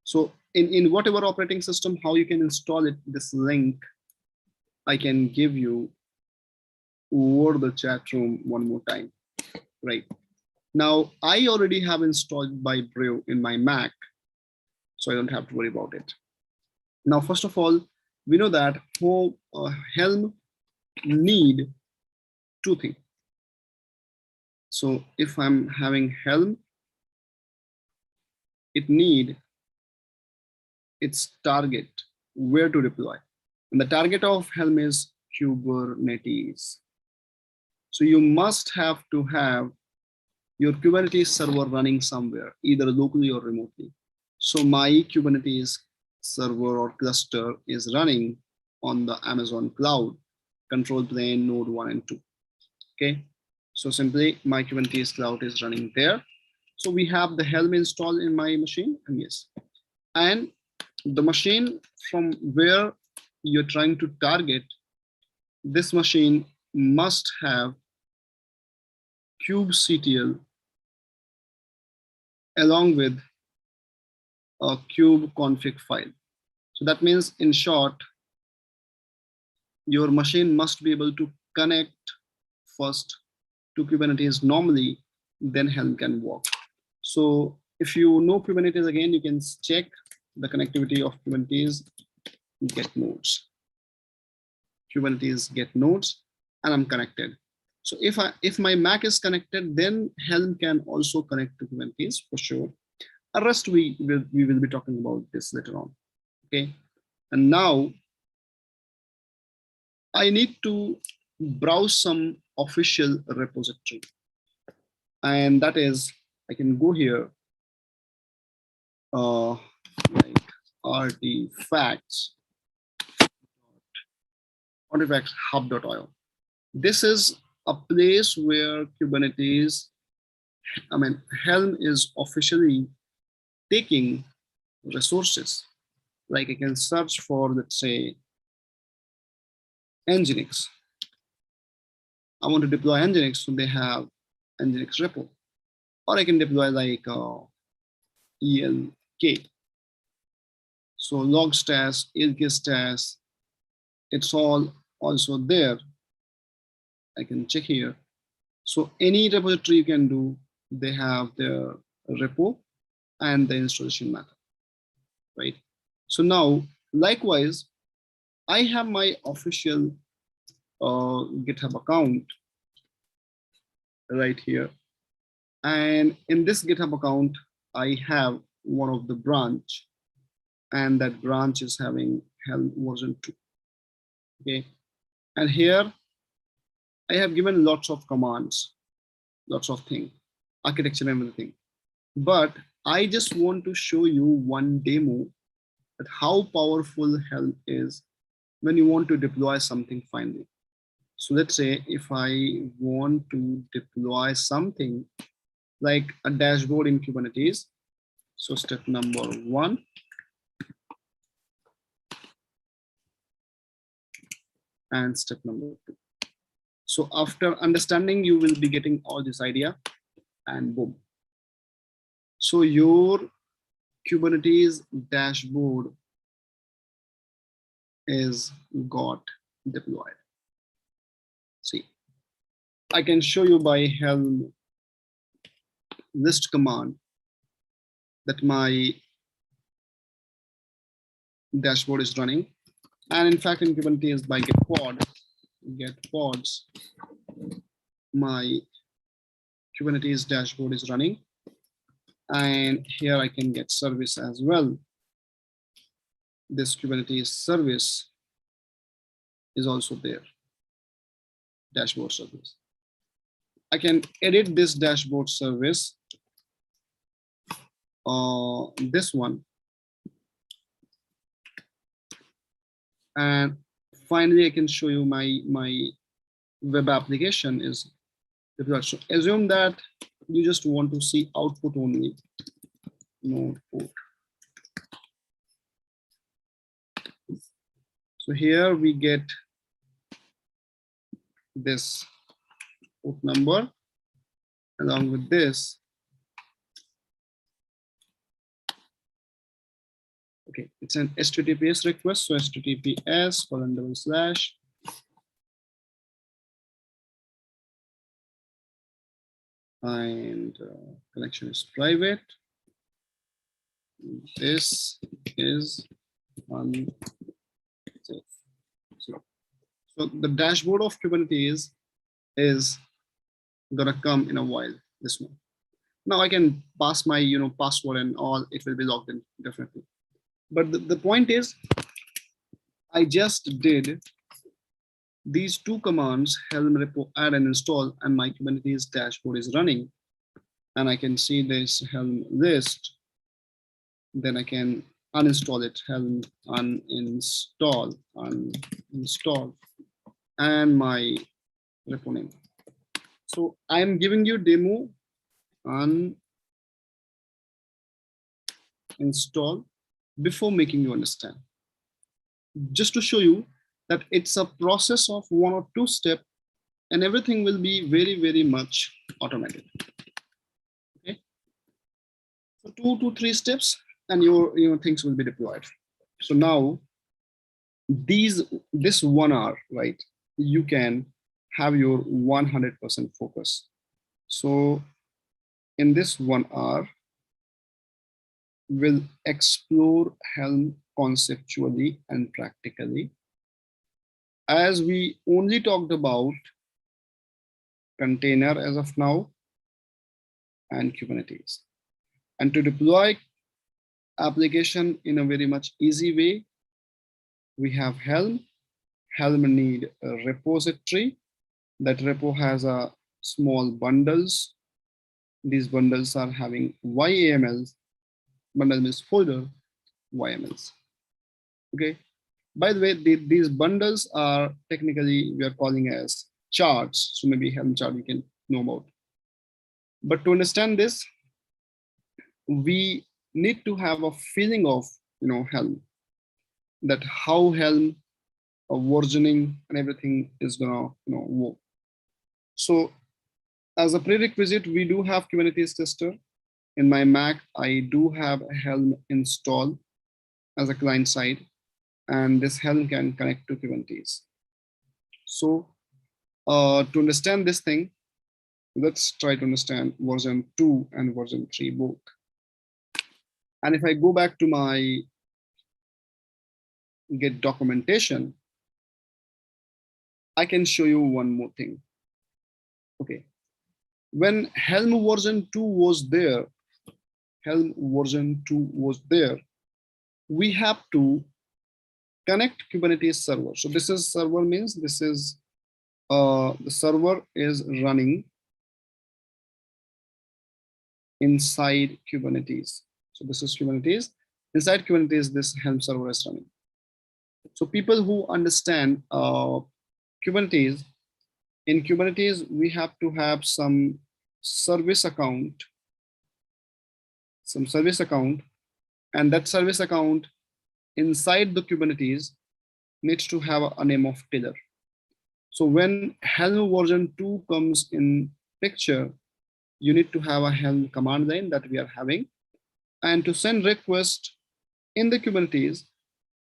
Speaker 1: So in whatever operating system, how you can install it, this link I can give you over the chat room one more time, right? Now, I already have installed by Brew in my Mac, so I don't have to worry about it. Now, first of all, we know that for Helm need two things. So if I'm having Helm, it need its target, where to deploy. And the target of Helm is Kubernetes. So you must have to have your Kubernetes server running somewhere, either locally or remotely. So my Kubernetes server or cluster is running on the Amazon cloud, control plane, node 1 and 2. Okay, so simply my Kubernetes cloud is running there. So we have the Helm installed in my machine, and yes. And the machine from where you're trying to target, this machine must have kubectl along with a kube config file. So that means, in short, your machine must be able to connect first to Kubernetes normally, then Helm can work. So if you know Kubernetes, again, you can check the connectivity of Kubernetes get nodes. Kubernetes get nodes, and I'm connected. So if my Mac is connected, then Helm can also connect to Kubernetes for sure. The rest we will be talking about this later on. Okay, and now I need to browse some official repository, and that is I can go here, like artifacts hub.io. This is a place where Kubernetes, Helm is officially taking resources. Like I can search for, let's say, Nginx. I want to deploy Nginx, so they have Nginx repo. Or I can deploy like EL K. So log stash, ilk stash, it's all also there. I can check here. So any repository you can do, they have their repo and the installation method, right? So now, likewise, I have my official GitHub account right here. And in this GitHub account, I have one of the branch, and that branch is having Helm version 2. Okay. And here I have given lots of commands, lots of things, architecture and everything. But I just want to show you one demo that how powerful Helm is when you want to deploy something finally. So let's say if I want to deploy something like a dashboard in Kubernetes. So step number 1. And step number 2. So after understanding, you will be getting all this idea and boom. So your Kubernetes dashboard is got deployed. See, I can show you by Helm list command that my dashboard is running. And in fact, in Kubernetes by get pods, my Kubernetes dashboard is running. And here I can get service as well. This Kubernetes service is also there, dashboard service. I can edit this dashboard service, this one. And finally, I can show you my web application is deployed. So assume that you just want to see output only, no port. So here we get this port number along with this. Okay, it's an HTTPS request. So HTTPS : and connection is private. This is unsafe. So the dashboard of Kubernetes is gonna come in a while. This one. Now I can pass my password and all. It will be logged in definitely. But the point is, I just did these two commands, helm repo add and install, and my Kubernetes dashboard is running. And I can see this Helm list. Then I can uninstall it, Helm uninstall, and my repo name. So I'm giving you demo uninstall before making you understand. Just to show you that it's a process of 1 or 2 steps, and everything will be very, very much automated. Okay. So 2 to 3 steps, and your things will be deployed. So now this 1 hour, right? You can have your 100% focus. So in this 1 hour, we'll explore Helm conceptually and practically. As we only talked about container as of now and Kubernetes. And to deploy application in a very much easy way, we have Helm. Helm need a repository. That repo has a small bundles. These bundles are having YAMLs. Bundle means folder, YAMLs. Okay. By the way, these bundles are technically we are calling as charts. So maybe Helm chart you can know about. But to understand this, we need to have a feeling of Helm, that how Helm versioning and everything is gonna work. So as a prerequisite, we do have Kubernetes tester. In my Mac, I do have a Helm installed as a client side, and this Helm can connect to Kubernetes. So to understand this thing, let's try to understand version 2 and version 3 both. And if I go back to my Git documentation, I can show you one more thing. Okay, when Helm version 2 was there, we have to connect Kubernetes server. So this is server means this is the server is running inside Kubernetes. So this is Kubernetes. Inside Kubernetes, this Helm server is running. So people who understand Kubernetes, in Kubernetes, we have to have some service account, and that service account inside the Kubernetes needs to have a name of tiller. So when Helm version 2 comes in picture, you need to have a Helm command line that we are having. And to send request in the Kubernetes,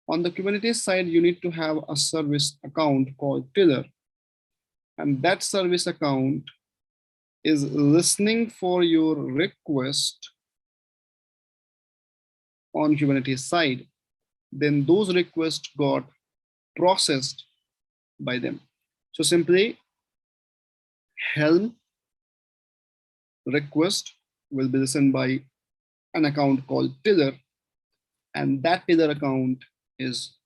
Speaker 1: on the Kubernetes side, you need to have a service account called tiller. And that service account is listening for your request on Kubernetes side. Then those requests got processed by them. So simply Helm request will be listened by an account called tiller, and that tiller account is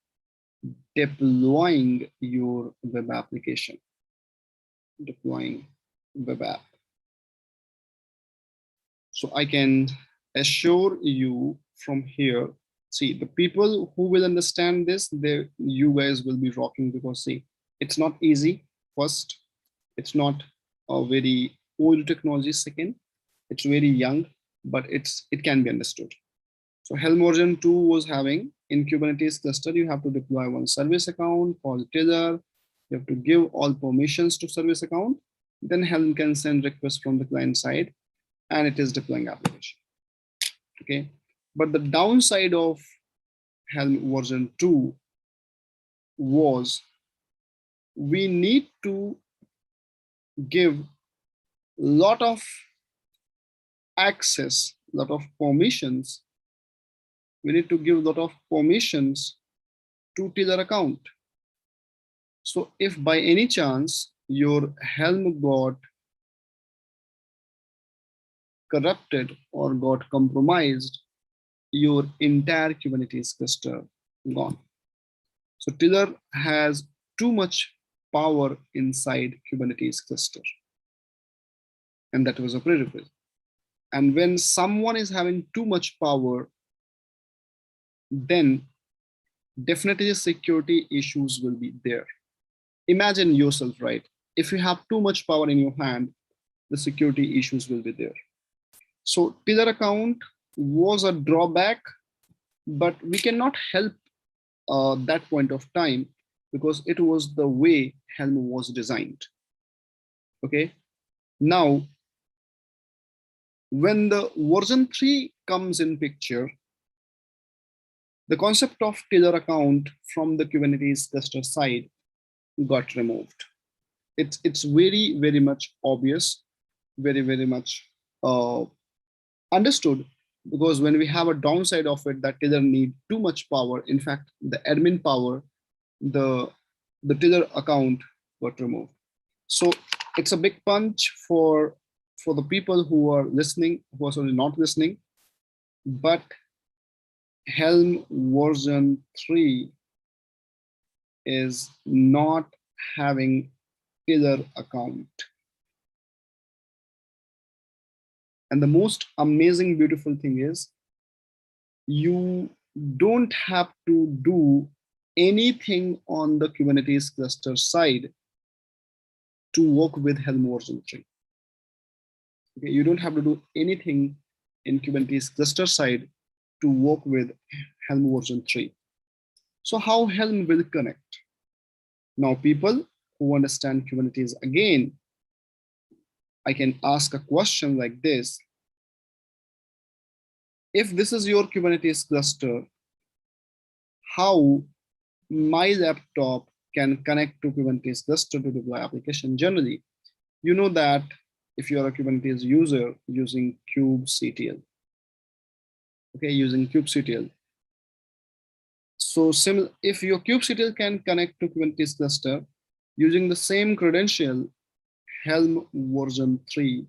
Speaker 1: deploying your web application, deploying web app. So I can assure you from here, see, the people who will understand this, you guys will be rocking, because see, it's not easy. First, it's not a very old technology. Second, it's very young, but it can be understood. So Helm version 2 was having in Kubernetes cluster, you have to deploy one service account called tiller. You have to give all permissions to service account. Then Helm can send requests from the client side, and it is deploying application. Okay, but the downside of Helm version 2 was we need to give lot of access, lot of permissions. We need to give a lot of permissions to tiller account. So if by any chance your Helm got corrupted or got compromised, your entire Kubernetes cluster gone. So tiller has too much power inside Kubernetes cluster. And that was a prerequisite. And when someone is having too much power, then definitely security issues will be there. Imagine yourself, right? If you have too much power in your hand, the security issues will be there. So tiller account was a drawback, but we cannot help that point of time because it was the way Helm was designed. Okay. Now, when the version 3 comes in picture, the concept of tiller account from the Kubernetes cluster side got removed. It's very, very much obvious, very, very much understood, because when we have a downside of it, that tiller need too much power. In fact, the admin power, the tiller account got removed. So it's a big punch for the people who are listening, who are sorry, not listening, but Helm version 3 is not having tiller account. And the most amazing, beautiful thing is you don't have to do anything on the Kubernetes cluster side to work with Helm version 3. Okay, you don't have to do anything in Kubernetes cluster side to work with Helm version 3. So how Helm will connect? Now, people who understand Kubernetes, again, I can ask a question like this. if this is your Kubernetes cluster, how my laptop can connect to Kubernetes cluster to deploy application generally. You know that if you are a Kubernetes user using kubectl, okay, using kubectl. So if your kubectl can connect to Kubernetes cluster using the same credential, Helm version 3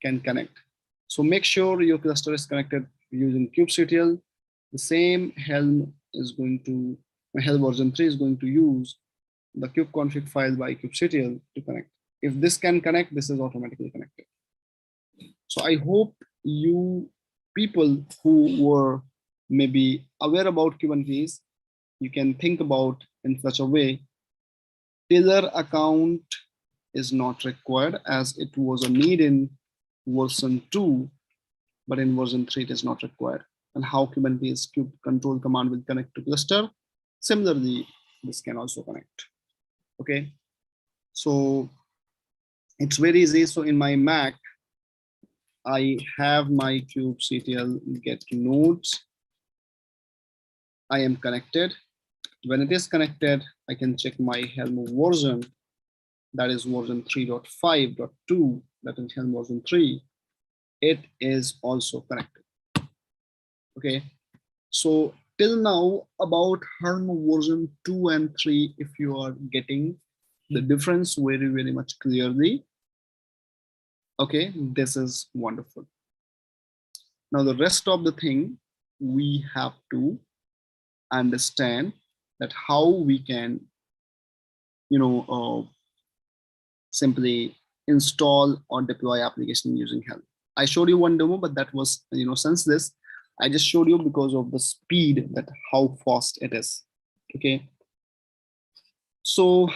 Speaker 1: can connect. So make sure your cluster is connected using kubectl. The same Helm version 3 is going to use the kubeconfig file by kubectl to connect. If this can connect, this is automatically connected. So I hope you people who were maybe aware about Kubernetes, you can think about in such a way. Tiller account is not required as it was a need in version 2, but in version 3 it is not required. And how Kubernetes kube control command will connect to cluster. Similarly, this can also connect. Okay, so it's very easy. So in my Mac, I have my kubectl get nodes. I am connected. When it is connected, I can check my Helm version. That is version 3.5.2. That is Helm version 3. It is also connected. Okay. So till now about Helm version 2 and 3, if you are getting the difference very, very much clearly, okay, this is wonderful. Now the rest of the thing we have to understand that how we can, simply install or deploy application using Helm. I showed you one demo, but that was, senseless. I just showed you because of the speed, that how fast it is. Okay. So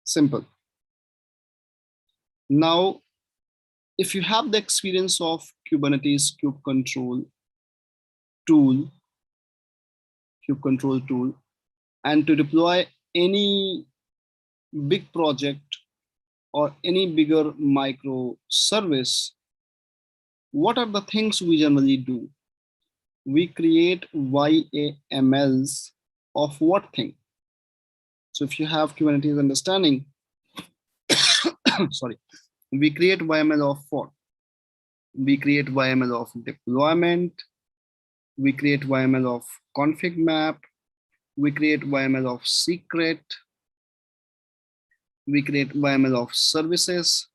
Speaker 1: simple. Now, if you have the experience of Kubernetes kube control tool, and to deploy any big project or any bigger microservice, what are the things we generally do? We create YAMLs of what thing? So if you have Kubernetes understanding, sorry, we create YAML of what? We create YAML of deployment. We create YAML of config map. We create YAML of secret. We create YAML of services.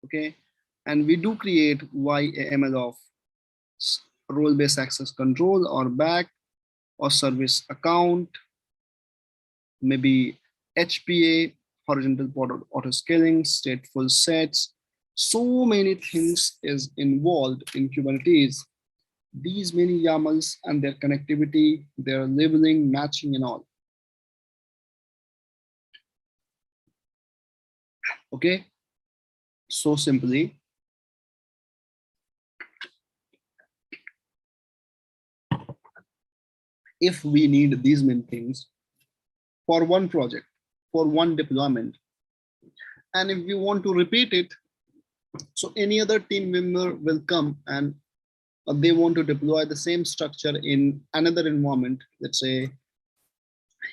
Speaker 1: Okay. And we do create YAML of role-based access control or back or service account, maybe HPA, horizontal pod auto scaling, stateful sets. So many things is involved in Kubernetes. These many YAMLs and their connectivity, their labeling, matching, and all. Okay, so simply, if we need these many things for one project, for one deployment, and if we want to repeat it, so any other team member will come and they want to deploy the same structure in another environment. Let's say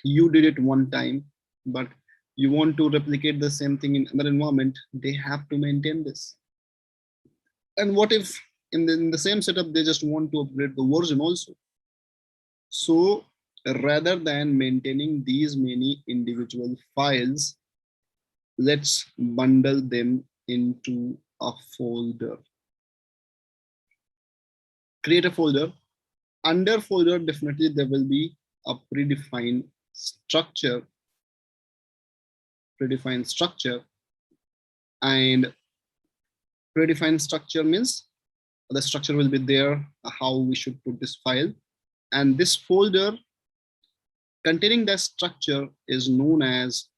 Speaker 1: you did it one time, but you want to replicate the same thing in another environment, they have to maintain this. And what if in the same setup, they just want to upgrade the version also? So rather than maintaining these many individual files, let's bundle them into a folder. Create a folder. Under folder, definitely there will be a predefined structure. And predefined structure means the structure will be there, how we should put this file. And this folder containing that structure is known as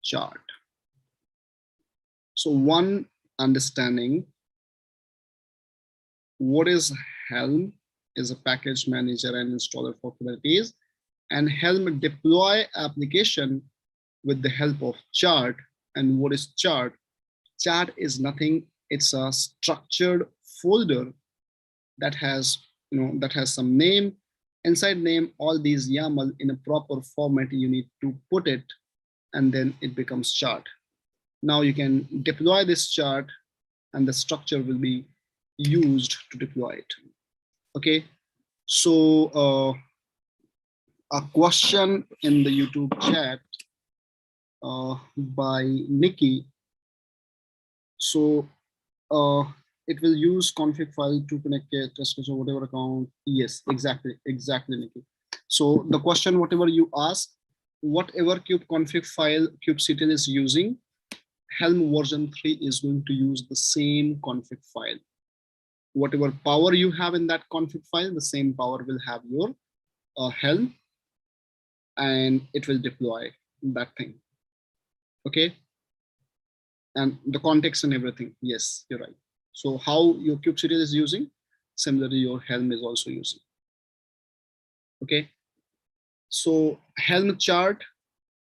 Speaker 1: chart. So one understanding what is Helm is a package manager and installer for Kubernetes, and Helm deploy application with the help of chart. And what is chart? Chart is nothing It's a structured folder that has, that has some name. Inside name, all these YAML in a proper format, you need to put it, and then it becomes chart. Now you can deploy this chart, and the structure will be used to deploy it. Okay, so a question in the YouTube chat by Nikki. So it will use config file to connect a test or whatever account. Yes, exactly, Nikki. So the question, whatever you ask, whatever kubeconfig file kubectl is using, Helm version 3 is going to use the same config file. Whatever power you have in that config file, the same power will have your Helm, and it will deploy that thing. Okay, and the context and everything. Yes, you're right. So how your kubectl is using, similarly your Helm is also using. Okay, so Helm chart,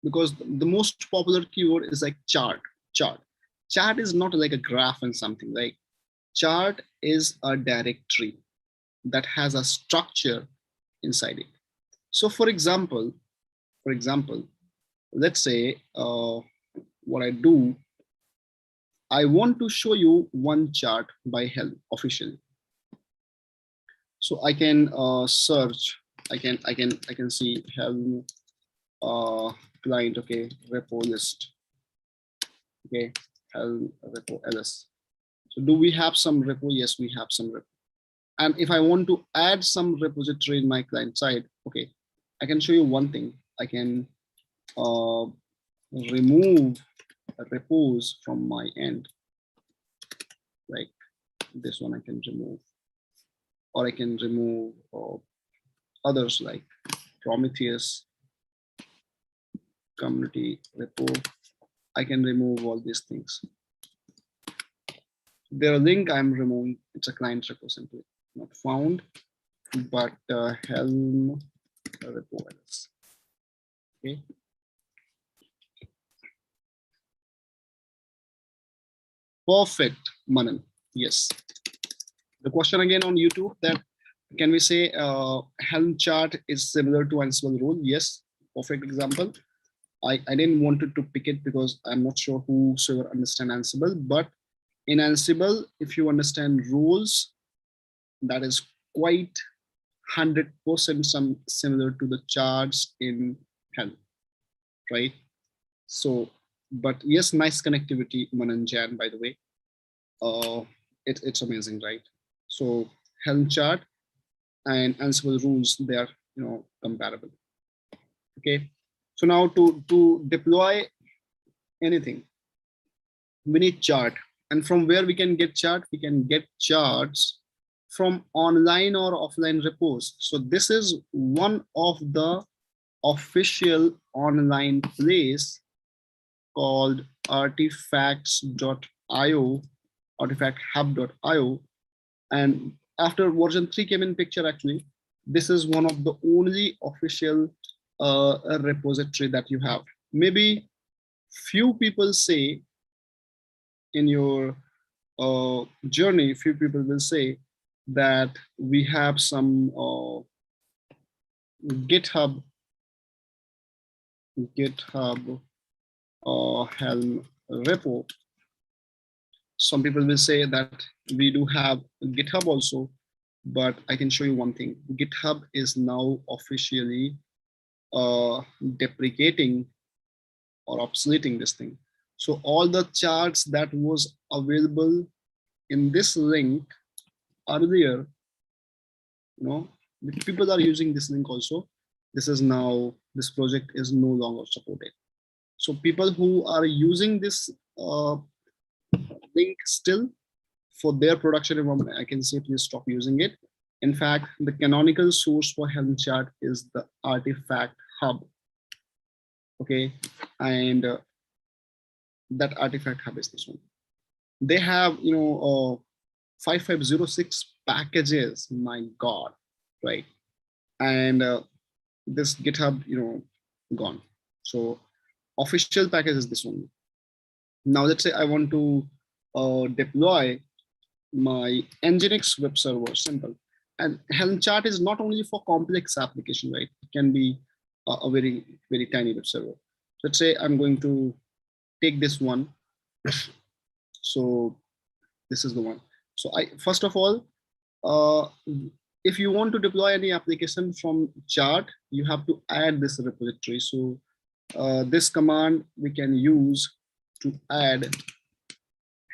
Speaker 1: because the most popular keyword is like chart. Chart is not like a graph and something. Like chart is a directory that has a structure inside it. So for example, let's say what I do, I want to show you one chart by Helm officially. So I can search. I can see Helm client. Okay, repo list. Okay, Helm repo ls. So do we have some repo? Yes, we have some repo. And if I want to add some repository in my client side, okay, I can show you one thing. I can remove repos from my end. Like this one I can remove, or I can remove others like Prometheus, community repo. I can remove all these things. Their link I'm removing, it's a client repo simply, not found, but Helm repo ls. Okay. Perfect, Manan. Yes. The question again on YouTube, that can we say Helm chart is similar to Ansible rule? Yes, perfect example. I didn't want to pick it because I'm not sure whosoever understand Ansible, but in Ansible, if you understand rules, that is quite 100% some similar to the charts in Helm, right? So, but yes, nice connectivity, Manan Jan, by the way. It's amazing, right? So Helm chart and Ansible rules, they are comparable. Okay, so now to deploy anything, we need chart. And from where we can get chart? We can get charts from online or offline repos. So this is one of the official online place called artifacts.io, artifacthub.io. And after version 3 came in picture, actually, this is one of the only official repository that you have. Maybe few people say in your journey, few people will say that we have some GitHub Helm repo. Some people will say that we do have GitHub also, but I can show you one thing. GitHub is now officially deprecating or obsoleting this thing. So all the charts that was available in this link earlier, people are using this link also. This is now, this project is no longer supported. So people who are using this link still for their production environment, I can say please stop using it. In fact, the canonical source for Helm chart is the artifact hub. Okay, and that artifact hub is this one. They have 5506 packages, my god, right? And this GitHub gone. So official package is this one. Now let's say I want to deploy my Nginx web server. Simple. And Helm chart is not only for complex application, right? It can be a very, very tiny web server. Let's say I'm going to take this one. So this is the one. So first of all, if you want to deploy any application from chart, you have to add this repository. So this command we can use to add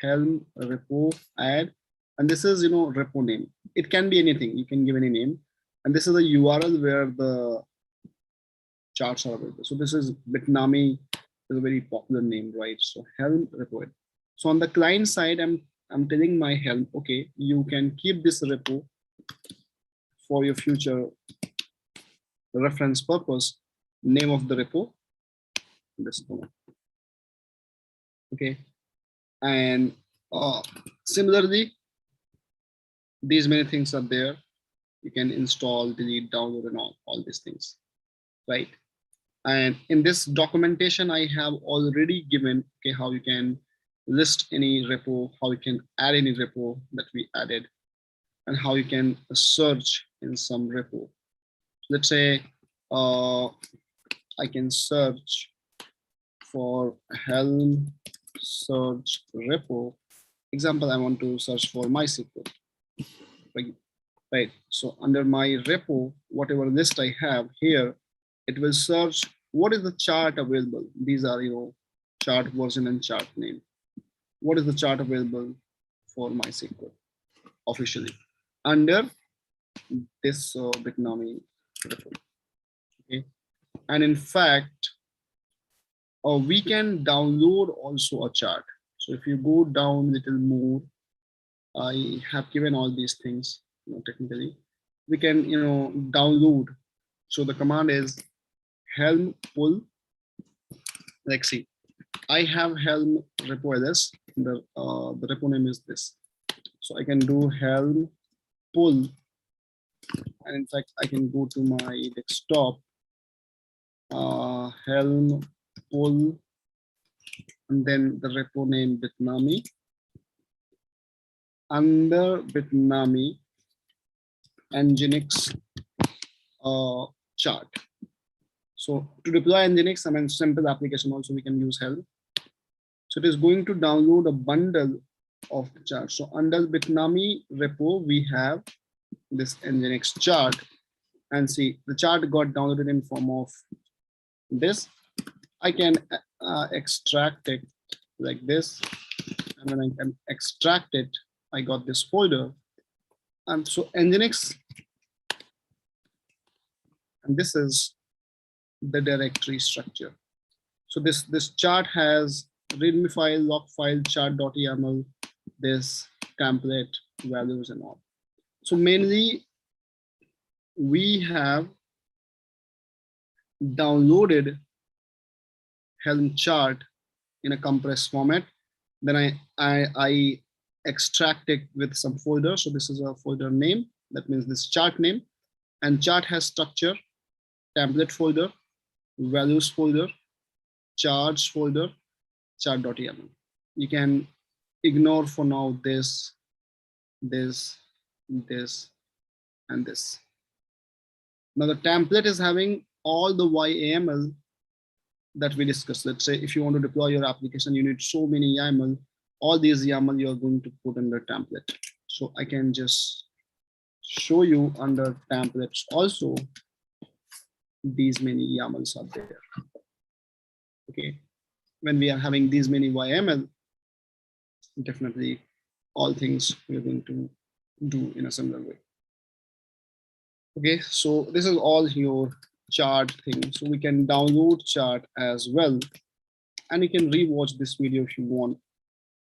Speaker 1: helm repo add, and this is repo name. It can be anything, you can give any name, and this is a URL where the charts are available. So this is Bitnami, is a very popular name, right? So helm repo. So on the client side, I'm telling my helm, okay, you can keep this repo for your future reference purpose. Name of the repo, this one. Okay, and similarly, these many things are there. You can install, delete, download, and all these things, right? And in this documentation, I have already given, okay, how you can list any repo, how you can add any repo that we added, and how you can search in some repo. Let's say I can search for Helm search repo. Example, I want to search for MySQL. Right. So under my repo, whatever list I have here, it will search what is the chart available. These are chart version and chart name. What is the chart available for MySQL officially under this Bitnami repo. Okay, and in fact, we can download also a chart. So if you go down a little more, I have given all these things. Technically, we can download. So the command is helm pull. Like, see, I have helm repo ls. The repo name is this. So I can do helm pull, and in fact I can go to my desktop, helm pull, and then the repo name Bitnami. Under Bitnami Nginx chart. So to deploy Nginx, I mean simple application also we can use Helm. So it is going to download a bundle of the chart. So under Bitnami repo, we have this Nginx chart, and see the chart got downloaded in form of this. I can extract it like this, and when I can extract it, I got this folder. And so Nginx, and this is the directory structure. So this chart has readme file, log file, chart.yaml, this template, values, and all. So mainly we have downloaded Helm chart in a compressed format. Then I extract it with some folder. So this is a folder name. That means this chart name, and chart has structure, template folder, values folder, charts folder, chart.yaml. You can ignore for now this, and this. Now the template is having all the YAML that we discussed. Let's say if you want to deploy your application, you need so many YAML. All these YAML you are going to put under template. So I can just show you under templates also, these many YAMLs are there. Okay, when we are having these many YAML, definitely all things we're going to do in a similar way. Okay, so this is all your chart thing. So we can download chart as well, and you can rewatch this video if you want.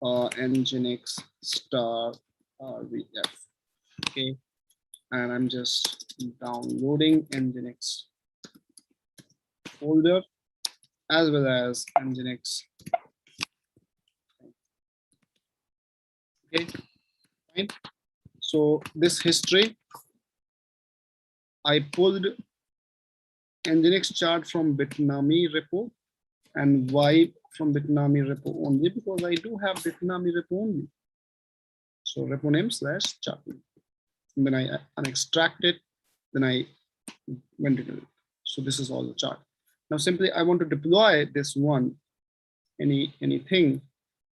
Speaker 1: Nginx star ref. Okay, and I'm just downloading Nginx folder as well as Nginx. Okay, fine. So this history, I pulled Nginx chart from Bitnami repo, and why from Bitnami repo only because I do have Bitnami repo only. So repo name / chart name. And then I unextract it, then I went into it. So this is all the chart. Now simply I want to deploy this one, anything.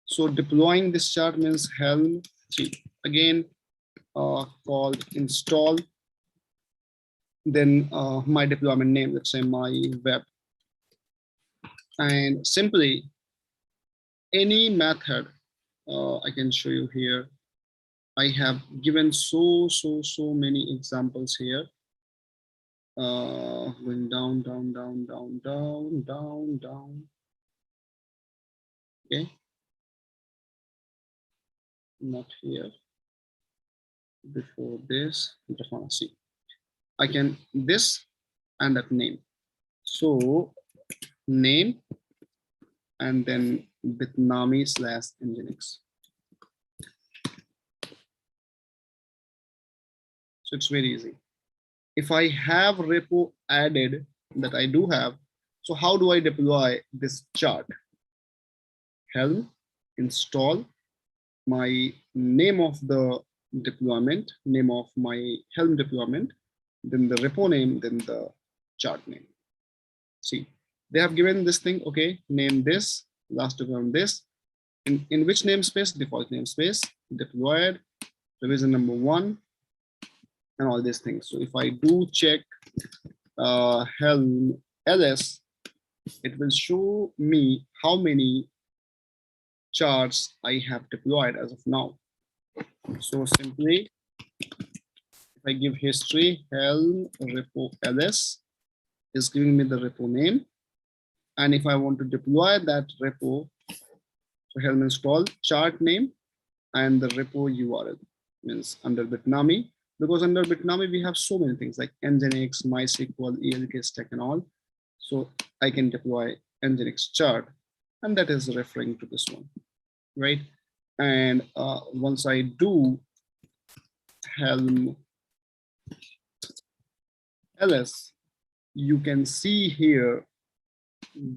Speaker 1: So deploying this chart means Helm 3. Again, called install. Then my deployment name, let's say my web. And simply any method I can show you here. I have given so many examples here. Going down. Okay. Not here. Before this, see. I can this and that name. So name and then Bitnami / Nginx. So it's very easy. If I have repo added that I do have, so how do I deploy this chart? Helm install my name of the deployment, name of my Helm deployment, then the repo name, then the chart name. See, they have given this thing, okay, name this, last deployment this, in which namespace? Default namespace, deployed, revision number 1, and all these things. So if I do check Helm ls, it will show me how many charts I have deployed as of now. So simply, if I give history, Helm repo ls is giving me the repo name. And if I want to deploy that repo, so Helm install chart name and the repo URL means under Bitnami, because under Bitnami we have so many things like Nginx, MySQL, ELK stack and all. So I can deploy Nginx chart, and that is referring to this one, right? And once I do Helm ls, you can see here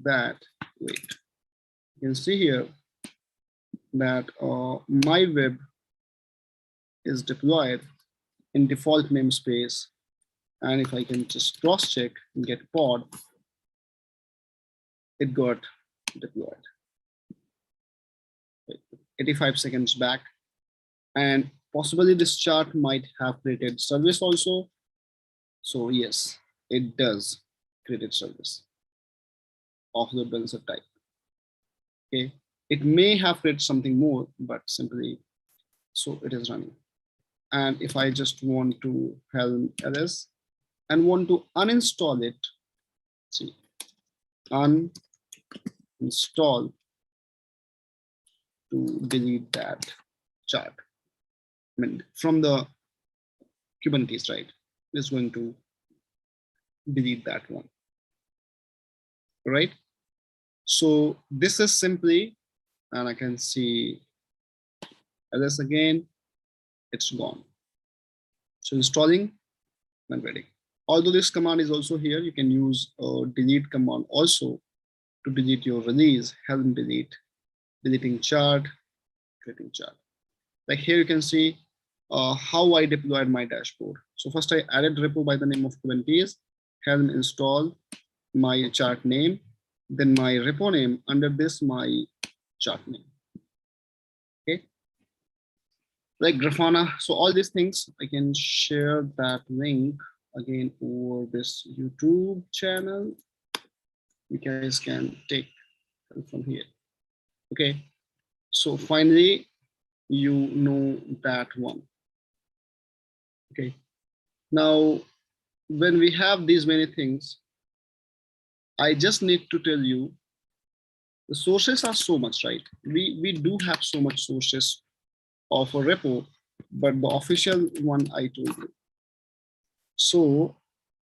Speaker 1: that, wait, you can see here that my web is deployed in default namespace. And if I can just cross check and get pod, it got deployed 85 seconds back. And possibly this chart might have created service also. So yes, it does create service of the balancer type. Okay, it may have created something more, but simply so it is running. And if I just want to Helm ls and want to uninstall it, see, uninstall to delete that chart. I mean, from the Kubernetes, right? Is going to delete that one, right? So this is simply, and I can see ls again, it's gone. So installing and ready. Although this command is also here, you can use a delete command also to delete your release, Helm delete, deleting chart, creating chart. Like here you can see how I deployed my dashboard. So first I added repo by the name of Kubernetes, Helm install, my chart name, then my repo name, under this my chart name. Okay, like Grafana. So all these things, I can share that link again over this YouTube channel. You guys can take from here. Okay, so finally you know that one. Okay, now when we have these many things, I just need to tell you the sources are so much, right? We do have so much sources of a repo, but the official one I told you. So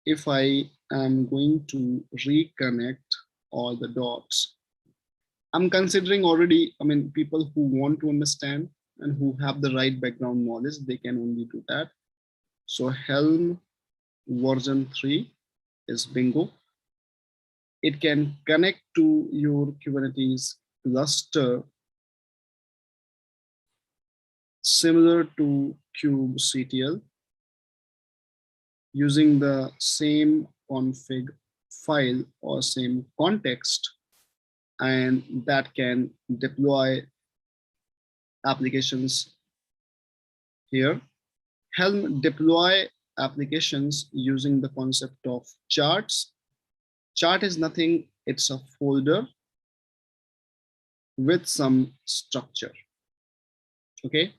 Speaker 1: if I am going to reconnect all the dots, I'm considering already, I mean, people who want to understand and who have the right background knowledge, they can only do that. So Helm version 3 is bingo. It can connect to your Kubernetes cluster similar to kubectl using the same config file or same context, and that can deploy applications here. Helm deploy applications using the concept of charts. Chart is nothing, it's a folder with some structure. Okay,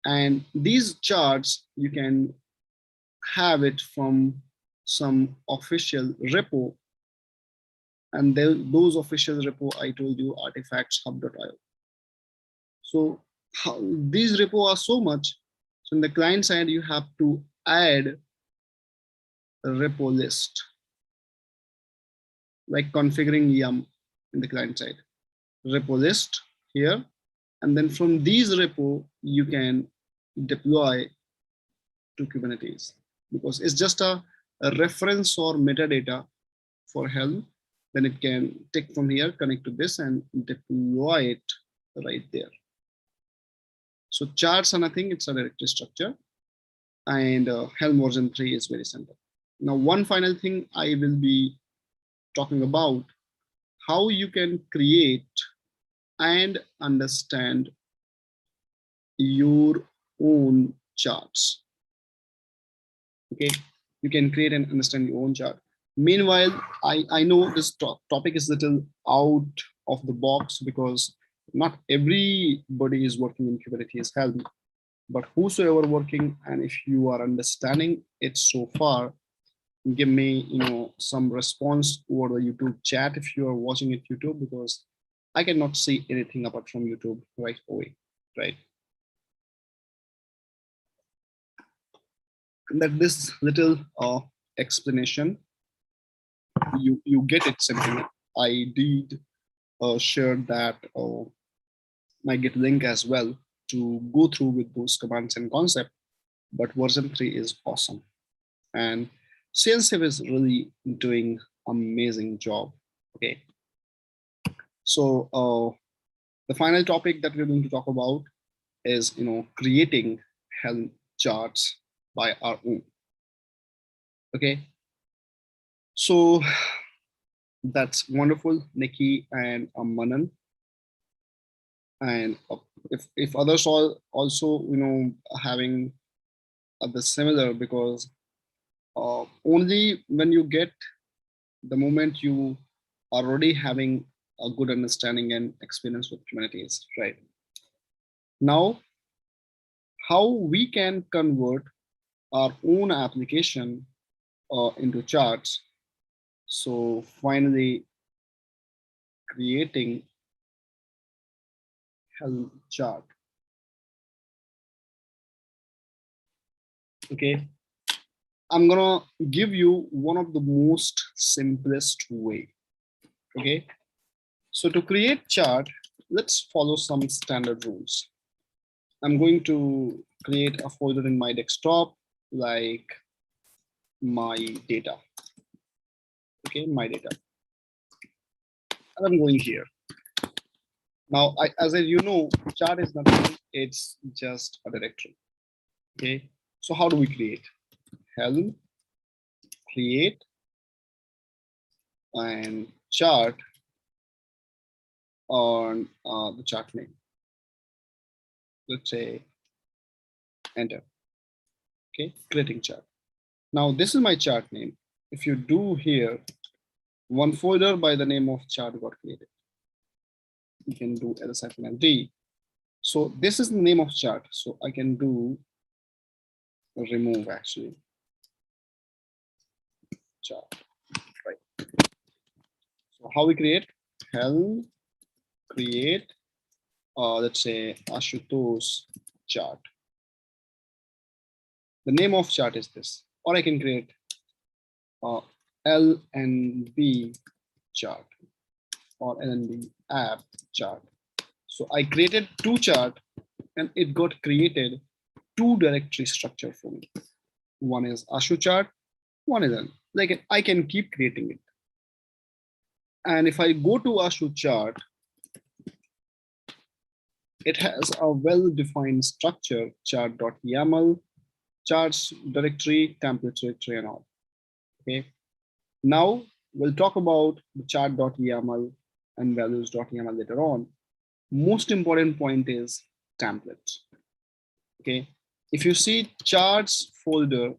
Speaker 1: and these charts, you can have it from some official repo, and those official repo I told you, artifacts hub.io. So these repo are so much. So in the client side, you have to add a repo list, like configuring yum in the client side. Repo list here, and then from these repo, you can deploy to Kubernetes, because it's just a reference or metadata for Helm. Then it can take from here, connect to this, and deploy it right there. So charts are nothing, it's a directory structure, and Helm version 3 is very simple. Now, one final thing I will be talking about, how you can create and understand your own charts. Okay, you can create and understand your own chart. Meanwhile, I know this topic is a little out of the box, because not everybody is working in Kubernetes Helm, but whosoever working, and if you are understanding it so far, give me some response over the YouTube chat if you are watching it YouTube, because I cannot see anything apart from YouTube right away, right? That this little explanation, you get it simply. I did share that my Git link as well to go through with those commands and concept, but version 3 is awesome, and CNCF is really doing amazing job. Okay, so the final topic that we're going to talk about is creating Helm charts by our own. Okay, so that's wonderful, Nikki and Manan. And if others also having the similar, because only when you get the moment you are already having a good understanding and experience with Kubernetes, right? Now, how we can convert our own application into charts. So finally, creating Helm chart. Okay, I'm gonna give you one of the most simplest way. Okay, so to create chart, let's follow some standard rules. I'm going to create a folder in my desktop, like my data. Okay, my data. And I'm going here. Now, as you know, chart is nothing, it's just a directory. Okay, so how do we create? Helm create and chart on the chart name. Let's say enter. Okay, creating chart. Now this is my chart name. If you do here, one folder by the name of chart got created. You can do ls-ld. So this is the name of chart. So I can do remove actually chart, right? So how we create? Helm create, let's say Ashutoshh chart. The name of chart is this, or I can create LNB chart or LNB app chart. So I created two chart, and it got created two directory structure for me. One is Ashu chart, one is like I can keep creating it. And if I go to Ashu chart, It has a well-defined structure, chart.yaml, charts directory, template directory, and all. Okay. Now we'll talk about the chart.yaml and values.yaml later on. Most important point is templates. Okay. If you see charts folder,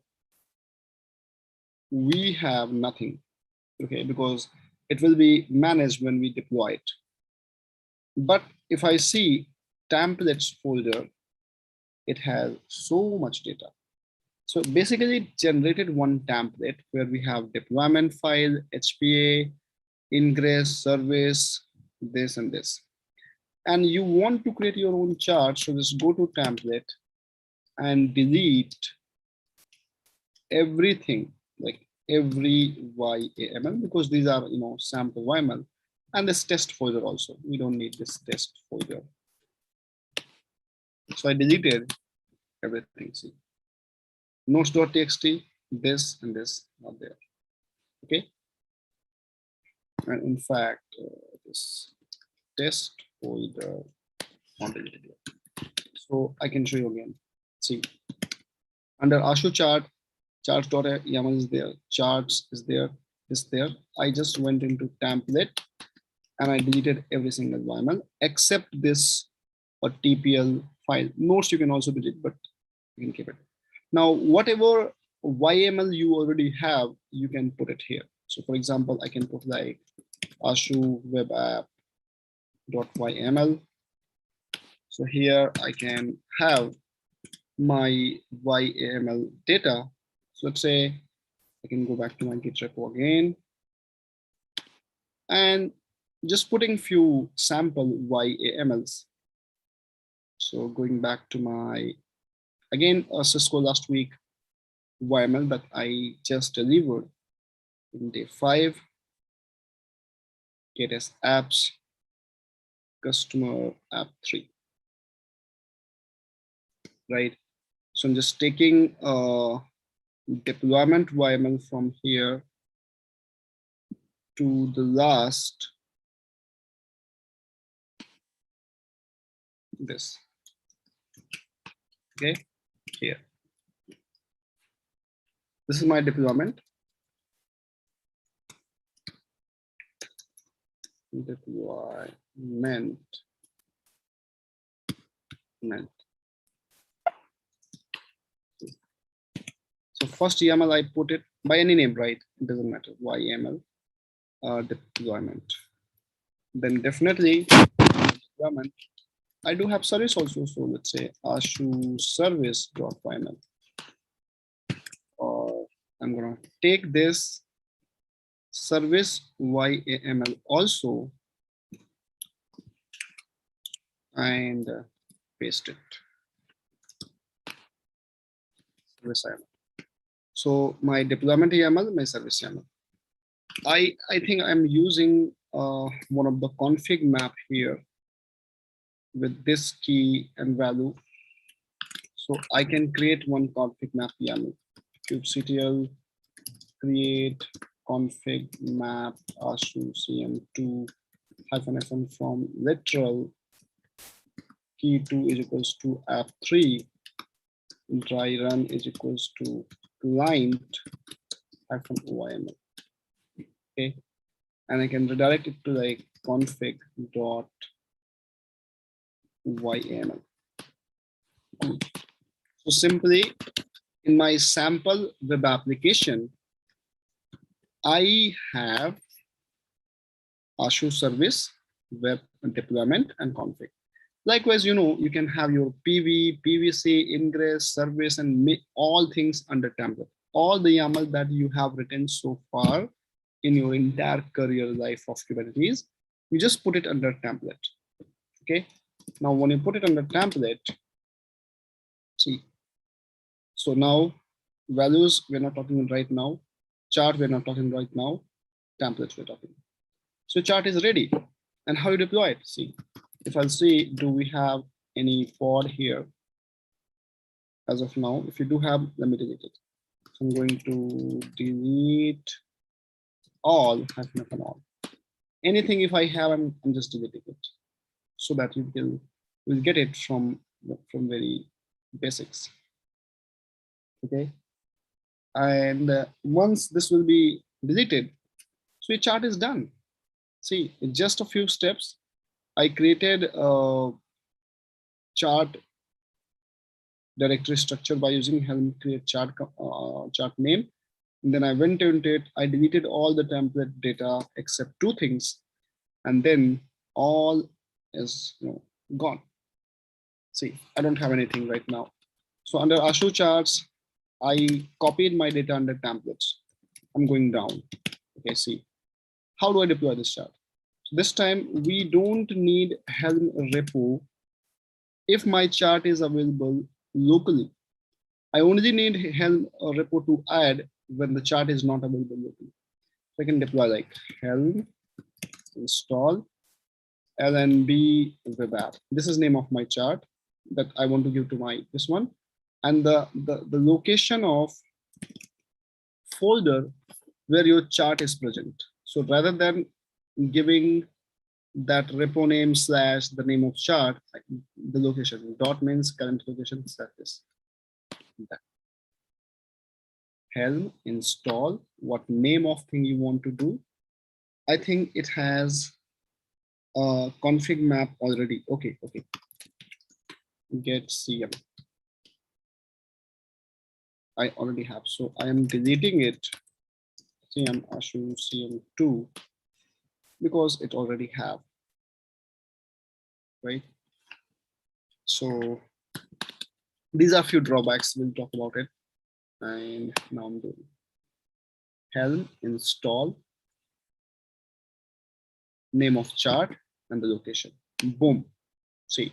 Speaker 1: we have nothing. Okay, because it will be managed when we deploy it. But if I see templates folder, it has so much data. So basically it generated one template where we have deployment file, HPA, ingress, service, this and this. And you want to create your own chart, so just go to template and delete everything, like every YAML, because these are, sample YAML, and this test folder also. We don't need this test folder. So I deleted everything. See, notes.txt, this and this are there. Okay. And in fact, this test folder not deleted yet. So I can show you again. See, under Ashutoshh chart, charts.yaml is there, charts is there, is there. I just went into template and I deleted every single YAML except this TPL file. Notes you can also delete, but you can keep it. Now, whatever YAML you already have, you can put it here. So for example, I can put like Ashu web app.yml. So here I can have my YAML data. So let's say I can go back to my Git repo again and just putting few sample YAMLs. So going back to my, again, Cisco last week YAML that I just delivered in day 5, get as apps, customer app 3, right? So I'm just taking deployment YAML from here to the last, this, okay, here. This is my deployment. Deployment. So first YAML I put it by any name, right? It doesn't matter. YAML deployment. Then definitely deployment. I do have service also. So let's say Ashu service.yml. Or I'm gonna take this service YAML also and paste it. Service YAML. So my deployment YAML, my service YAML. I think I'm using one of the config map here with this key and value. So I can create one config map YAML. kubectl create config map ashu cm2 -f from literal key 2 is equals to app 3 dry run is equals to client -yml. Okay, and I can redirect it to like config dot yml. So simply in my sample web application, I have Ashu service, web deployment, and config. Likewise, you can have your PV, PVC, ingress, service, and all things under template. All the YAML that you have written so far in your entire career life of Kubernetes, you just put it under template. Okay. Now, when you put it under template, see. So now values we're not talking right now. Chart we're not talking right now. Templates we're talking. So chart is ready. And how you deploy it? See, if I'll see, do we have any pod here? As of now, if you do have, let me delete it. So I'm going to delete all, all. Anything if I have, I'm just deleting it so that you will We'll get it from very basics. Okay. And once this will be deleted, so your chart is done. See, in just a few steps, I created a chart directory structure by using helm create chart name. And then I went into it. I deleted all the template data except two things, and then all is gone. See, I don't have anything right now. So under Ashu charts, I copied my data under templates. I'm going down. Okay, see, how do I deploy this chart? So this time we don't need Helm repo if my chart is available locally. I only need Helm repo to add when the chart is not available locally. So I can deploy like Helm install LNB web app. This is name of my chart that I want to give to my this one, and the location of folder where your chart is present. So rather than giving that repo name slash the name of chart, like the location dot means current location set this. Helm install what name of thing you want to do. I think it has a config map already. Okay. Get CM. I already have, so I am deleting it. CM Ashu CM2 because it already have, right? So these are a few drawbacks. We'll talk about it. And now I'm doing Helm install name of chart and the location. Boom. See.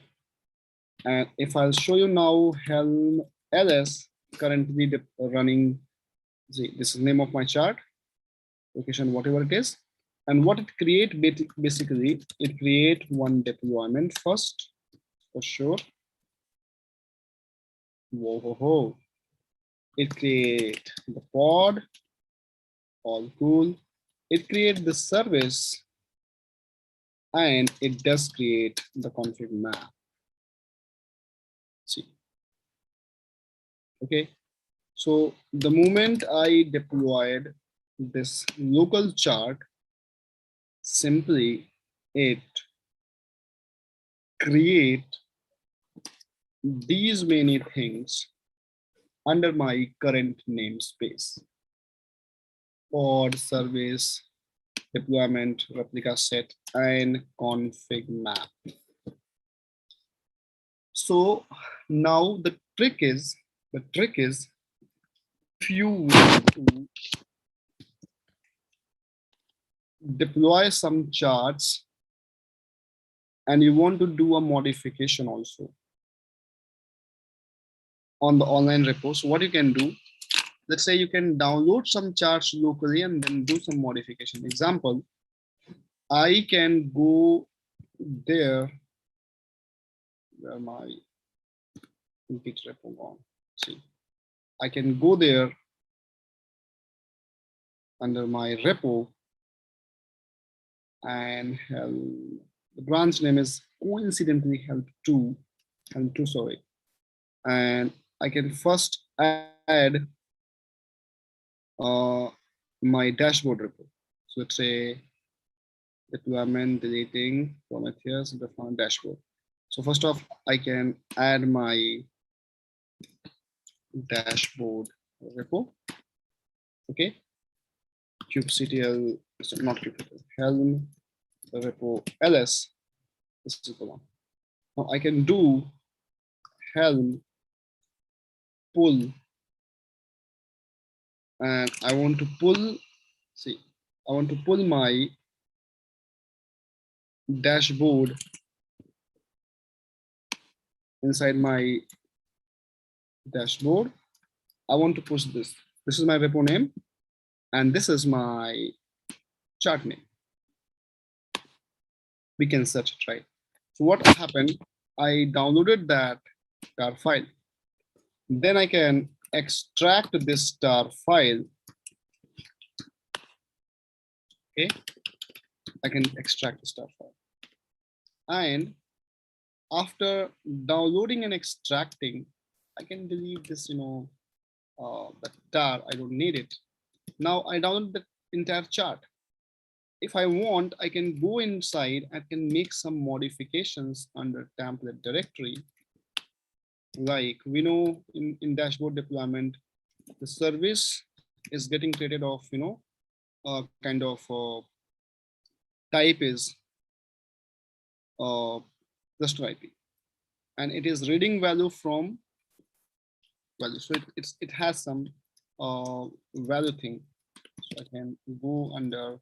Speaker 1: And if I'll show you now Helm ls currently running, see, this is name of my chart, location, whatever it is. And what it create, basically, it create one deployment first, for sure. Whoa. It create the pod, all cool. It create the service, and it does create the config map. See. Okay. So the moment I deployed this local chart, simply it create these many things under my current namespace: pod, service, deployment, replica set, and config map. So now the trick is if you want to deploy some charts and you want to do a modification also on the online repo, so what you can do, let's say you can download some charts locally and then do some modification. Example, I can go there where my git repo gone. See, I can go there under my repo and the branch name is coincidentally helm2, sorry. And I can first add my dashboard repo. So let's say deployment, deleting, Prometheus, define dashboard. So first off, I can add my dashboard repo. Okay. kubectl, so not kubectl, helm repo ls. This is the one. Now I can do helm pull, and I want to pull, see, I want to pull my dashboard inside my dashboard. I want to push this. This is my repo name, and this is my chart name. We can search it, right? So what happened? I downloaded that tar file. Then I can extract this tar file. Okay, I can extract the tar file, and after downloading and extracting, I can delete this, the tar. I don't need it. Now I download the entire chart. If I want, I can go inside and can make some modifications under template directory. Like we know in dashboard deployment, the service is getting created of, kind of type is cluster IP, and it is reading value from value. So it has some value thing. So I can go under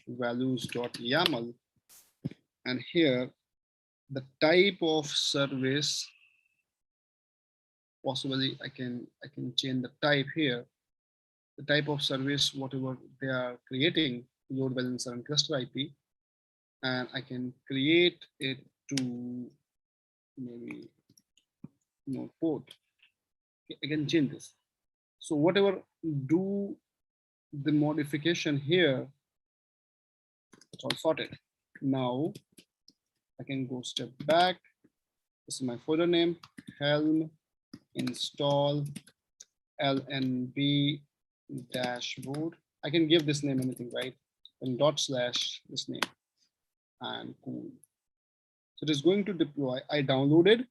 Speaker 1: values.yaml, and here the type of service, possibly I can change the type here. The type of service, whatever they are creating, load balancer and cluster IP, and I can create it to maybe port. I can change this. So whatever do the modification here, it's all sorted. Now I can go step back. This is my folder name, Helm install LNB dashboard. I can give this name anything, right? And / this name, and cool. So it is going to deploy. I downloaded,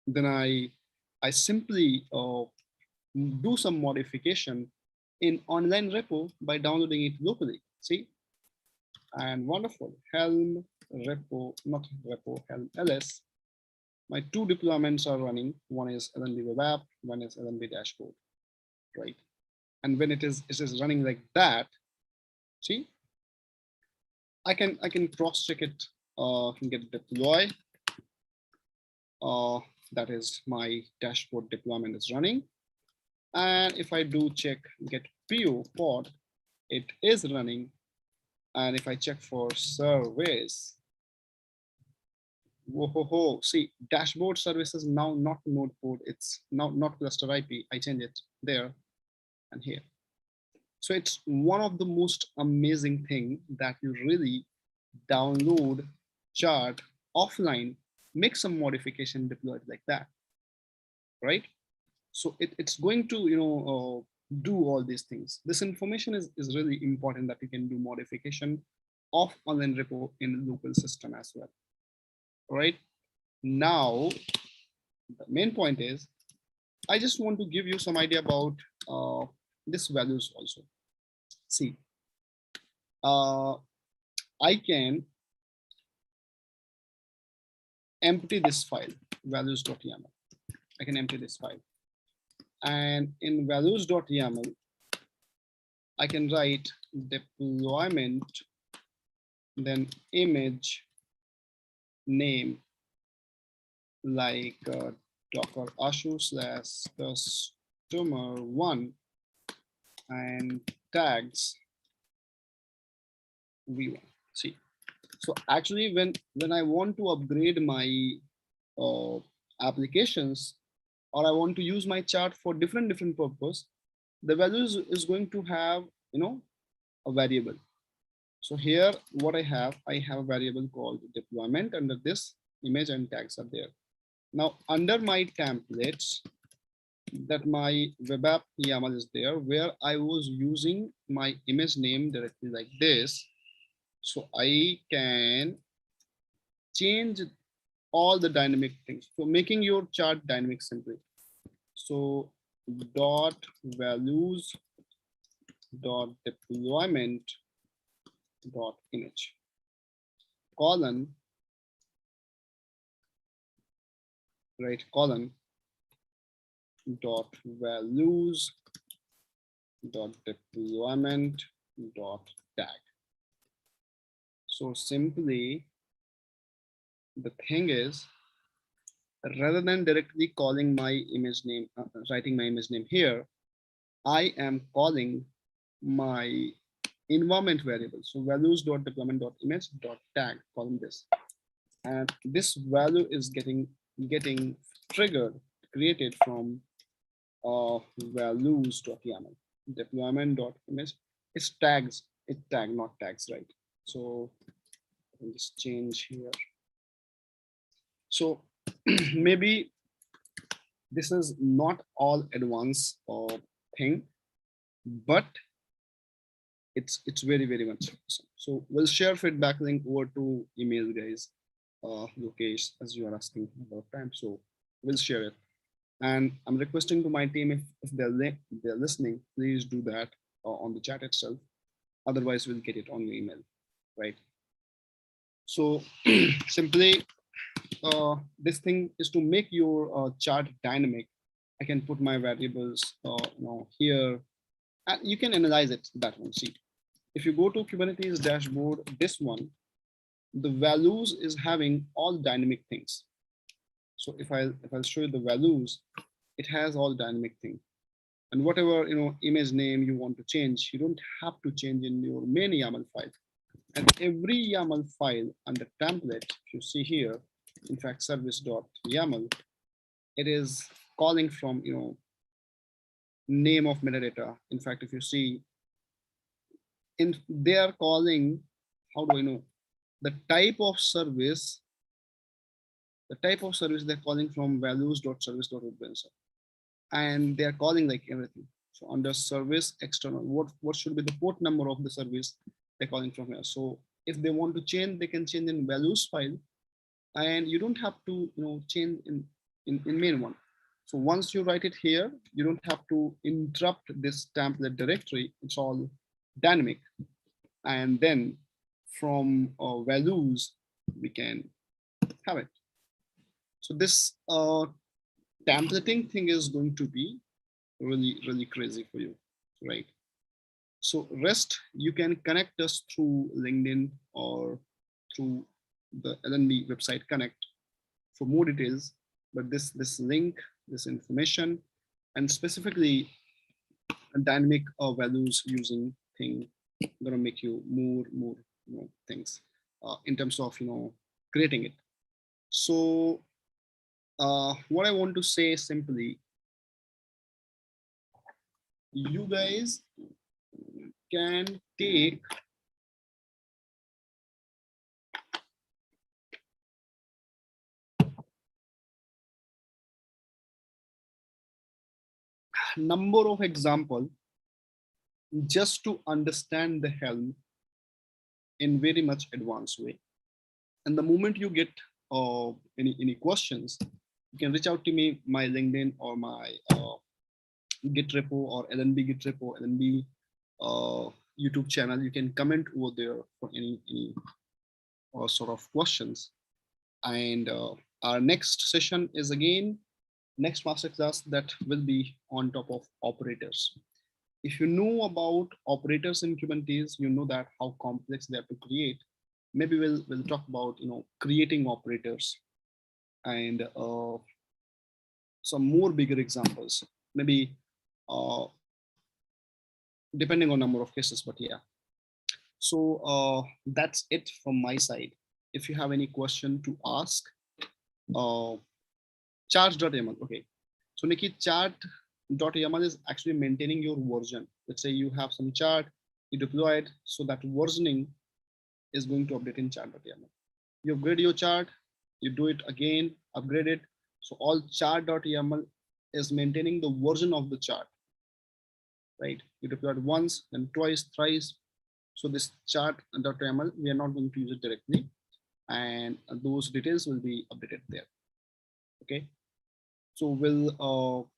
Speaker 1: then I simply do some modification in online repo by downloading it locally. See, and wonderful. Helm repo, not repo, Helm LS. My two deployments are running. One is LNB web app, one is LNB dashboard, right? And when it is running like that, see, I can cross check it, can get deploy. That is my dashboard deployment is running. And if I do check get PO pod, it is running. And if I check for service, whoa, see, dashboard services now not node port, it's now not cluster IP. I change it there and here. So it's one of the most amazing thing that you really download chart offline, make some modification, deploy it like that, right? So it's going to do all these things. This information is really important, that you can do modification of online repo in local system as well. All right. Now the main point is, I just want to give you some idea about this values also. See, I can empty this file, values.yaml. I can empty this file. And in values.yaml, I can write deployment, then image name, like Docker Ashutoshh /customer1, and tags v1. See, so actually when I want to upgrade my applications, or I want to use my chart for different purpose, the values is going to have a variable. So here what I have a variable called deployment. Under this, image and tags are there. Now under my templates, that my web app YAML is there, where I was using my image name directly like this. So I can change all the dynamic things. So making your chart dynamic simply. So dot values dot deployment dot image colon, right, colon dot values dot deployment dot tag. So simply the thing is, rather than directly calling my image name, writing my image name here, I am calling my environment variable. So values.deployment.image.tag, column this. And this value is getting triggered, created from values.yaml. Deployment.image is tags, not tags, right? So I can just change here. So maybe this is not all advanced thing, but it's very much awesome. So we'll share feedback link over to email, guys. Lokesh, as you are asking about time, so we'll share it. And I'm requesting to my team, if they're listening, please do that on the chat itself. Otherwise, we'll get it on your email, right? So simply, this thing is to make your chart dynamic. I can put my variables here, and you can analyze it that one. See, if you go to Kubernetes dashboard, this one, the values is having all dynamic things. So if I'll show you the values, it has all dynamic thing. And whatever image name you want to change, you don't have to change in your main YAML file. And every YAML file under template, if you see here, in fact, service.yaml, it is calling from name of metadata. In fact, if you see, they are calling, how do I know, the type of service they're calling from values.service.advanced, and they're calling like everything. So under service external, what should be the port number of the service they're calling from here. So if they want to change, they can change in values file, and you don't have to change in main one. So once you write it here, you don't have to interrupt this template directory. It's all dynamic. And then from values, we can have it. So this templating thing is going to be really crazy for you, right? So rest, you can connect us through LinkedIn or through the LNB website connect for more details. But this link, this information, and specifically dynamic values using thing, gonna make you more things in terms of creating it. So what I want to say simply, you guys can take number of example just to understand the Helm in very much advanced way. And the moment you get any questions, you can reach out to me, my LinkedIn or my Git repo or LNB Git repo, LNB YouTube channel. You can comment over there for any sort of questions. And our next session is again next masterclass that will be on top of operators. If you know about operators in Kubernetes, you know that how complex they have to create. Maybe we'll talk about creating operators and some more bigger examples. Maybe depending on number of cases, but yeah. So that's it from my side. If you have any question to ask, charts.yaml. Okay, so Nikki, chart.yaml is actually maintaining your version. Let's say you have some chart, you deploy it, so that versioning is going to update in chart.yaml. You upgrade your chart, you do it again, upgrade it. So all chart.yaml is maintaining the version of the chart, right? You deploy it once, then twice, thrice. So this chart.yaml, we are not going to use it directly, and those details will be updated there. Okay, so we'll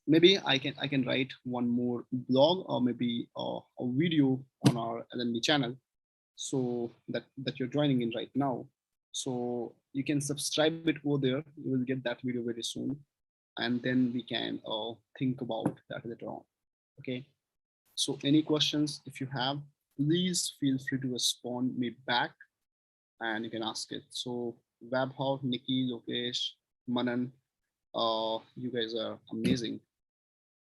Speaker 1: maybe I can write one more blog or maybe a video on our LNB channel, so that you're joining in right now. So you can subscribe it over there. You will get that video very soon, and then we can think about that later on. Okay. So any questions, if you have, please feel free to respond me back, and you can ask it. So Wabhav, Nikki, Lokesh, Manan, you guys are amazing.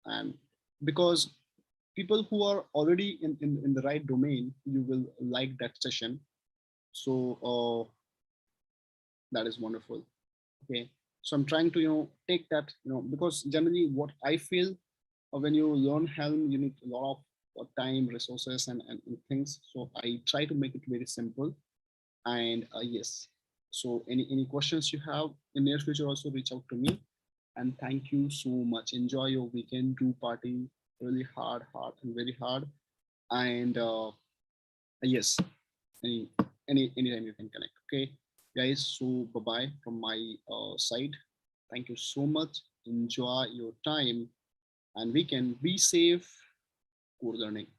Speaker 1: And because people who are already in the right domain, you will like that session. So that is wonderful. Okay. So I'm trying to, take that, because generally what I feel when you learn Helm, you need a lot of time, resources, and things. So I try to make it very simple. And yes, So any questions you have in near future, also reach out to me. And thank you so much. Enjoy your weekend. Do party really hard and very hard. And yes, any anytime you can connect. Okay, guys. So bye bye from my side. Thank you so much. Enjoy your time and weekend. Be safe. Good learning.